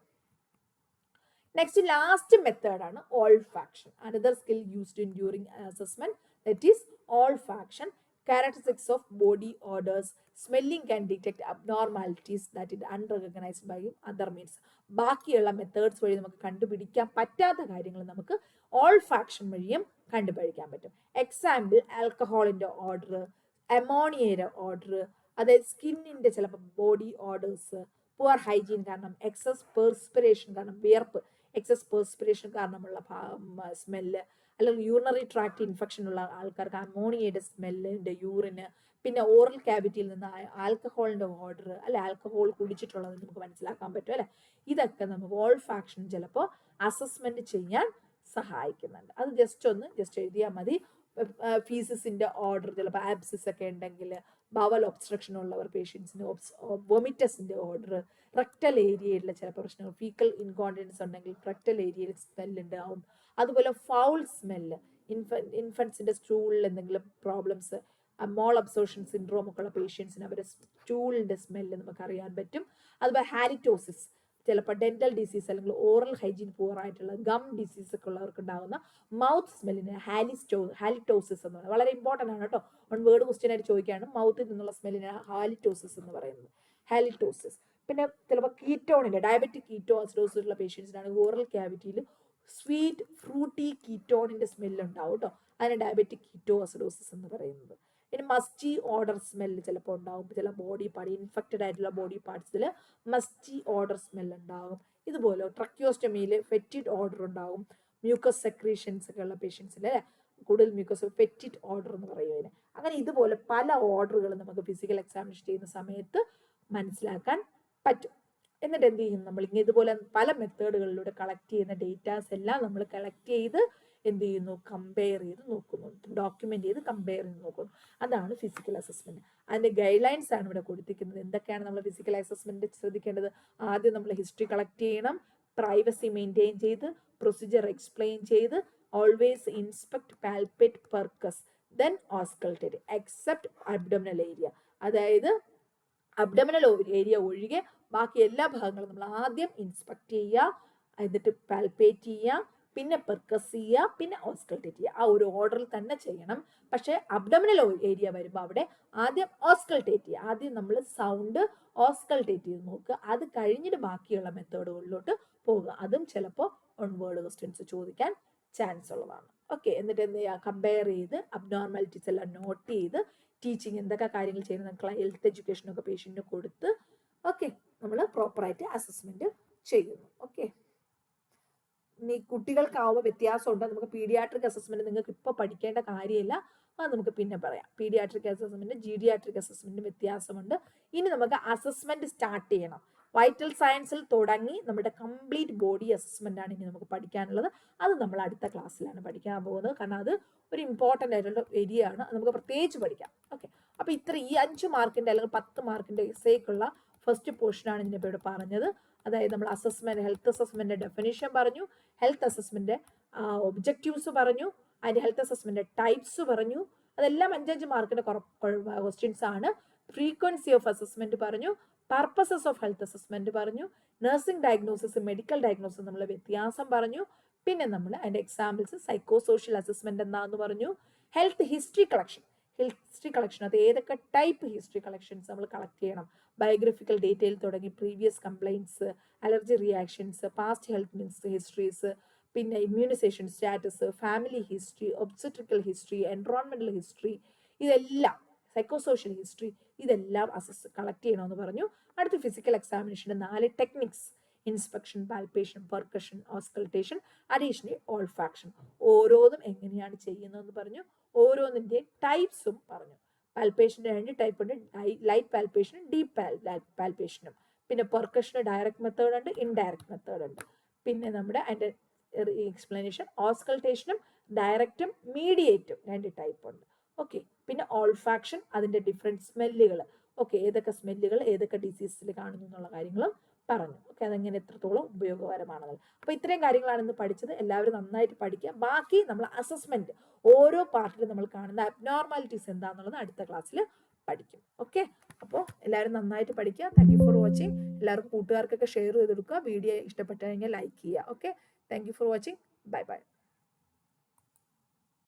നെക്സ്റ്റ് ലാസ്റ്റ് മെത്തേഡ് ആണ് olfaction. Another skill used in during assessment, that is olfaction. Characteristics of body odors. Smelling can detect abnormalities that is unrecognized by other means. ബാക്കിയുള്ള methods വഴി നമുക്ക് കണ്ടുപിടിക്കാൻ പറ്റാത്ത കാര്യങ്ങൾ നമുക്ക് ഓൾഫാക്ഷൻ വഴിയും കണ്ടുപിടിക്കാൻ പറ്റും. എക്സാമ്പിൾ, ആൽക്കഹോളിന്റെ ഓർഡർ, അമോണിയയുടെ ഓർഡർ, അതായത് സ്കിന്നിന്റെ ചിലപ്പോൾ ബോഡി ഓർഡേഴ്സ്, പുവർ ഹൈജീൻ കാരണം, എക്സസ് പെർസ്പിറേഷൻ കാരണം, വിയർപ്പ്, എക്സസ് പെർസ്പിറേഷൻ കാരണമുള്ള സ്മെല്ല്, അല്ലെങ്കിൽ യൂറിനറി ട്രാക്ട് ഇൻഫെക്ഷൻ ഉള്ള ആൾക്കാർക്ക് അമോണിയയുടെ സ്മെല്ലിന്റെ യൂറിന്, പിന്നെ ഓറൽ ക്യാവിറ്റിയിൽ നിന്ന് ആൽക്കഹോളിന്റെ ഓർഡർ, അല്ലെ ആൽക്കഹോൾ കുടിച്ചിട്ടുള്ളത് നമുക്ക് മനസ്സിലാക്കാൻ പറ്റും അല്ലെ. ഇതൊക്കെ നമുക്ക് ഓൾഫാക്ഷൻ ചിലപ്പോൾ അസസ്മെന്റ് ചെയ്യാൻ സഹായിക്കുന്നുണ്ട്. അത് ജസ്റ്റ് എഴുതിയാൽ മതി. ഫീസസിന്റെ ഓർഡർ, ചിലപ്പോൾ ആബ്സിസ് ഒക്കെ ഉണ്ടെങ്കിൽ, ബവൽ ഒബ്സ്ട്രക്ഷൻ ഉള്ളവർ പേഷ്യൻസിന് വൊമിറ്റസിന്റെ ഓർഡർ, റെക്ടൽ ഏരിയയിലെ ചിലപ്പോൾ പ്രശ്നങ്ങൾ, ഫീക്കൽ ഇൻകോണ്ടിനൻസ് ഉണ്ടെങ്കിൽ റെക്ടൽ ഏരിയയിൽ സ്മെല്ല് ഉണ്ടാവും. അതുപോലെ ഫൗൾ സ്മെല്ല്, ഇൻഫൻസിന്റെ സ്റ്റൂളിൽ എന്തെങ്കിലും പ്രോബ്ലംസ്, മോൾ അബ്സോർഷൻ സിൻഡ്രോം ഒക്കെ ഉള്ള പേഷ്യൻസിന് അവരുടെ സ്റ്റൂളിന്റെ സ്മെല്ല് നമുക്ക് അറിയാൻ പറ്റും. അതുപോലെ ഹാലിറ്റോസിസ്, ചിലപ്പോൾ ഡെന്റൽ ഡിസീസ് അല്ലെങ്കിൽ ഓറൽ ഹൈജീൻ പൂർ ആയിട്ടുള്ള ഗം ഡിസീസ് ഒക്കെ ഉള്ളവർക്ക് ഉണ്ടാകുന്ന മൗത്ത് സ്മെല്ലിന് ഹാലിറ്റോസിസ് എന്ന് പറയുന്നത് വളരെ ഇമ്പോർട്ടൻ്റ് ആണ് കേട്ടോ. വൺ വേർഡ് ക്വസ്റ്റ്യൻ ആയിട്ട് ചോദിക്കുകയാണ്, മൗത്തിൽ നിന്നുള്ള സ്മെല്ലിന് ഹാലിറ്റോസിസ് എന്ന് പറയുന്നത്. ഹാലിറ്റോസിസ്. പിന്നെ ചിലപ്പോൾ കീറ്റോണിന്റെ ഡയബറ്റിക് കീറ്റോ അസിഡോസിസ് ഉള്ള പേഷ്യൻസിനാണ് ഓറൽ ക്യാവിറ്റിയിൽ സ്വീറ്റ് ഫ്രൂട്ടി കീറ്റോണിന്റെ സ്മെല്ല് ഉണ്ടാവും കേട്ടോ. അതിന് ഡയബറ്റിക് കീറ്റോ അസിഡോസിസ് എന്ന് പറയുന്നത്. ഇനി മസ്റ്റി ഓർഡർ സ്മെല്ല് ചിലപ്പോൾ ഉണ്ടാവും. ചില ബോഡി പാർട്ട്, ഇൻഫെക്റ്റഡ് ആയിട്ടുള്ള ബോഡി പാർട്സിൽ മസ്റ്റി ഓർഡർ സ്മെല്ല് ഉണ്ടാകും. ഇതുപോലെ ട്രക്യോസ്റ്റമിയിൽ ഫെറ്റിഡ് ഓർഡർ ഉണ്ടാകും. മ്യൂക്കസ് സെക്രീഷൻസ് ഒക്കെ ഉള്ള പേഷ്യൻസിൽ കൂടുതൽ മ്യൂക്കസ് ഫെറ്റിഡ് ഓർഡർ എന്ന് പറയും അതിന്. അങ്ങനെ ഇതുപോലെ പല ഓർഡറുകൾ നമുക്ക് ഫിസിക്കൽ എക്സാമിനേഷൻ ചെയ്യുന്ന സമയത്ത് മനസ്സിലാക്കാൻ പറ്റും. എന്നിട്ട് എന്ത് ചെയ്യും, നമ്മൾ ഇങ്ങനെ ഇതുപോലെ പല മെത്തേഡുകളിലൂടെ കളക്ട് ചെയ്യുന്ന ഡേറ്റാസ് എല്ലാം നമ്മൾ കളക്ട് ചെയ്ത് എന്ത് ചെയ്യുന്നു, കമ്പയർ ചെയ്ത് നോക്കുന്നു, ഡോക്യുമെന്റ് ചെയ്ത് കമ്പയർ ചെയ്ത് നോക്കുന്നു. അതാണ് ഫിസിക്കൽ അസസ്മെന്റ്. അതിന്റെ ഗൈഡ് ലൈൻസ് ആണ് ഇവിടെ കൊടുത്തിരിക്കുന്നത്. എന്തൊക്കെയാണ് നമ്മൾ ഫിസിക്കൽ അസസ്മെന്റ് ശ്രദ്ധിക്കേണ്ടത്? ആദ്യം നമ്മൾ ഹിസ്റ്ററി കളക്ട് ചെയ്യണം, പ്രൈവസി മെയിൻറ്റെയിൻ ചെയ്ത്, പ്രൊസീജിയർ എക്സ്പ്ലെയിൻ ചെയ്ത്, always inspect, palpate, percuss, then auscultate, except abdominal area. അതായത് അബ്ഡോമിനൽ ഏരിയ ഒഴികെ ബാക്കി എല്ലാ ഭാഗങ്ങളും നമ്മൾ ആദ്യം ഇൻസ്പെക്ട് ചെയ്യുക, എന്നിട്ട് പാൽപേറ്റ് ചെയ്യുക, പിന്നെ പെർക്കസ് ചെയ്യുക, പിന്നെ ഓസ്കൾട്ടേറ്റ് ചെയ്യുക. ആ ഒരു ഓർഡറിൽ തന്നെ ചെയ്യണം. പക്ഷേ അബ്ഡോമിനൽ ഏരിയ വരുമ്പോൾ അവിടെ ആദ്യം ഓസ്കൾട്ടേറ്റ് ചെയ്യുക. ആദ്യം നമ്മൾ സൗണ്ട് ഓസ്കൾട്ടേറ്റ് ചെയ്ത് നോക്കുക, അത് കഴിഞ്ഞിട്ട് ബാക്കിയുള്ള മെത്തേഡുകളിലോട്ട് പോകുക. അതും ചിലപ്പോൾ ഓൺ വേർഡ് ക്വസ്റ്റ്യൻസ് ചോദിക്കാൻ ചാൻസ് ഉള്ളതാണ്. ഓക്കെ, എന്നിട്ട് എന്ത് ചെയ്യുക, കമ്പയർ ചെയ്ത് അബ്നോർമാലിറ്റീസ് എല്ലാം നോട്ട് ചെയ്ത് ടീച്ചിങ് എന്തൊക്കെ കാര്യങ്ങൾ ചെയ്യുന്നത്, ഹെൽത്ത് എഡ്യൂക്കേഷനൊക്കെ പേഷ്യൻറ്റിന് കൊടുത്ത് ഓക്കെ നമ്മൾ പ്രോപ്പറായിട്ട് അസസ്മെന്റ് ചെയ്യുന്നു. ഓക്കെ, ഇനി കുട്ടികൾക്കാവുമ്പോൾ വ്യത്യാസമുണ്ട്. നമുക്ക് പീഡിയാട്രിക് അസസ്മെന്റ് നിങ്ങൾക്ക് ഇപ്പോൾ പഠിക്കേണ്ട കാര്യമില്ല, അത് നമുക്ക് പിന്നെ പറയാം. പീഡിയാട്രിക് അസസ്മെന്റ് ജീഡിയാട്രിക് അസസ്മെന്റ് വ്യത്യാസമുണ്ട്. ഇനി നമുക്ക് അസസ്മെന്റ് സ്റ്റാർട്ട് ചെയ്യണം. വൈറ്റൽ സയൻസിൽ തുടങ്ങി നമ്മുടെ കംപ്ലീറ്റ് ബോഡി അസസ്മെന്റ് ആണ് ഇനി നമുക്ക് പഠിക്കാനുള്ളത്. അത് നമ്മൾ അടുത്ത ക്ലാസ്സിലാണ് പഠിക്കാൻ പോകുന്നത്. കാരണം അത് ഒരു ഇമ്പോർട്ടൻ്റ് ആയിട്ടുള്ള ഏരിയ ആണ്, അത് നമുക്ക് പ്രത്യേകിച്ച് പഠിക്കാം. ഓക്കെ, അപ്പോൾ ഇത്ര ഈ 5 മാർക്കിന്റെ അല്ലെങ്കിൽ 10 മാർക്കിന്റെ എസ്സേക്കുള്ള ഫസ്റ്റ് പോർഷനാണ് ഇതിനിപ്പോൾ ഇവിടെ പറഞ്ഞത്. അതായത് നമ്മൾ അസസ്മെന്റ്, ഹെൽത്ത് അസസ്മെന്റ് ഡെഫിനിഷൻ പറഞ്ഞു, ഹെൽത്ത് അസസ്മെന്റ് ഒബ്ജക്റ്റീവ്സ് പറഞ്ഞു, അതിന്റെ ഹെൽത്ത് അസസ്മെന്റ് ടൈപ്സ് പറഞ്ഞു. അതെല്ലാം 5 മാർക്കിന്റെ ക്വസ്റ്റ്യൻസ് ആണ്. ഫ്രീക്വൻസി ഓഫ് അസസ്മെന്റ് പറഞ്ഞു, പർപ്പസസ് ഓഫ് ഹെൽത്ത് അസസ്മെന്റ് പറഞ്ഞു, നഴ്സിംഗ് ഡയഗ്നോസിസ് മെഡിക്കൽ ഡയഗ്നോസിസ് തമ്മിലുള്ള വ്യത്യാസം പറഞ്ഞു, പിന്നെ നമ്മൾ അതിൻ്റെ എക്സാമ്പിൾസ് സൈക്കോ സോഷ്യൽ അസസ്മെന്റ് എന്താന്ന് പറഞ്ഞു. Health history collection, history collection അത് ഏതൊക്കെ ടൈപ്പ് ഹിസ്റ്ററി കളക്ഷൻസ് നമ്മൾ കളക്ട് ചെയ്യണം. ബയോഗ്രഫിക്കൽ ഡീറ്റെയിൽ തുടങ്ങി previous complaints, allergy reactions, past health histories, പിന്നെ immunisation status, family history, obstetrical history, environmental history, ഇതെല്ലാം സൈക്കോസോഷ്യൽ ഹിസ്റ്ററി, ഇതെല്ലാം കളക്ട് ചെയ്യണമെന്ന് പറഞ്ഞു. അടുത്ത ഫിസിക്കൽ എക്സാമിനേഷൻ്റെ 4 techniques: inspection, palpation, percussion, auscultation, additionally olfaction. ഓരോന്നും എങ്ങനെയാണ് ചെയ്യുന്നതെന്ന് പറഞ്ഞു. ഓരോന്നിൻ്റെ ടൈപ്സും പറഞ്ഞു. പാൽപേഷൻ്റെ 2 ടൈപ്പ് ഉണ്ട്, ലൈറ്റ് പാൽപേഷനും ഡീപ്പ് പാൽപേഷനും. പിന്നെ പെർക്കഷന് ഡയറക്റ്റ് മെത്തേഡ് ഉണ്ട്, ഇൻഡയറക്റ്റ് മെത്തേഡ് ഉണ്ട്. പിന്നെ നമ്മുടെ അതിൻ്റെ എക്സ്പ്ലനേഷൻ, ഓസ്കൾട്ടേഷനും ഡയറക്റ്റും മീഡിയേറ്റും 2 ടൈപ്പ് ഉണ്ട്. ഓക്കെ. പിന്നെ ഓൾഫാക്ഷൻ, അതിൻ്റെ ഡിഫറെൻറ്റ് സ്മെല്ലുകൾ, ഓക്കെ, ഏതൊക്കെ സ്മെല്ലുകൾ ഏതൊക്കെ ഡിസീസിൽ കാണുന്നു എന്നുള്ള കാര്യങ്ങളും പറഞ്ഞു. ഓക്കെ, അതെങ്ങനെ എത്രത്തോളം ഉപയോഗകരമാണെന്ന്. അപ്പോൾ ഇത്രയും കാര്യങ്ങളാണ് ഇന്ന് പഠിച്ചത്. എല്ലാവരും നന്നായിട്ട് പഠിക്കുക. ബാക്കി നമ്മൾ അസസ്മെന്റ് ഓരോ പാർട്ടിലും നമ്മൾ കാണുന്ന അബ്നോർമാലിറ്റീസ് എന്താണെന്നുള്ളത് അടുത്ത ക്ലാസ്സിൽ പഠിക്കും. ഓക്കെ, അപ്പോൾ എല്ലാവരും നന്നായിട്ട് പഠിക്കുക. Thank you for watching. എല്ലാവർക്കും കൂട്ടുകാർക്കൊക്കെ ഷെയർ ചെയ്ത് കൊടുക്കുക. വീഡിയോ ഇഷ്ടപ്പെട്ടു കഴിഞ്ഞാൽ ലൈക്ക് ചെയ്യുക. Okay, thank you for watching. Bye bye.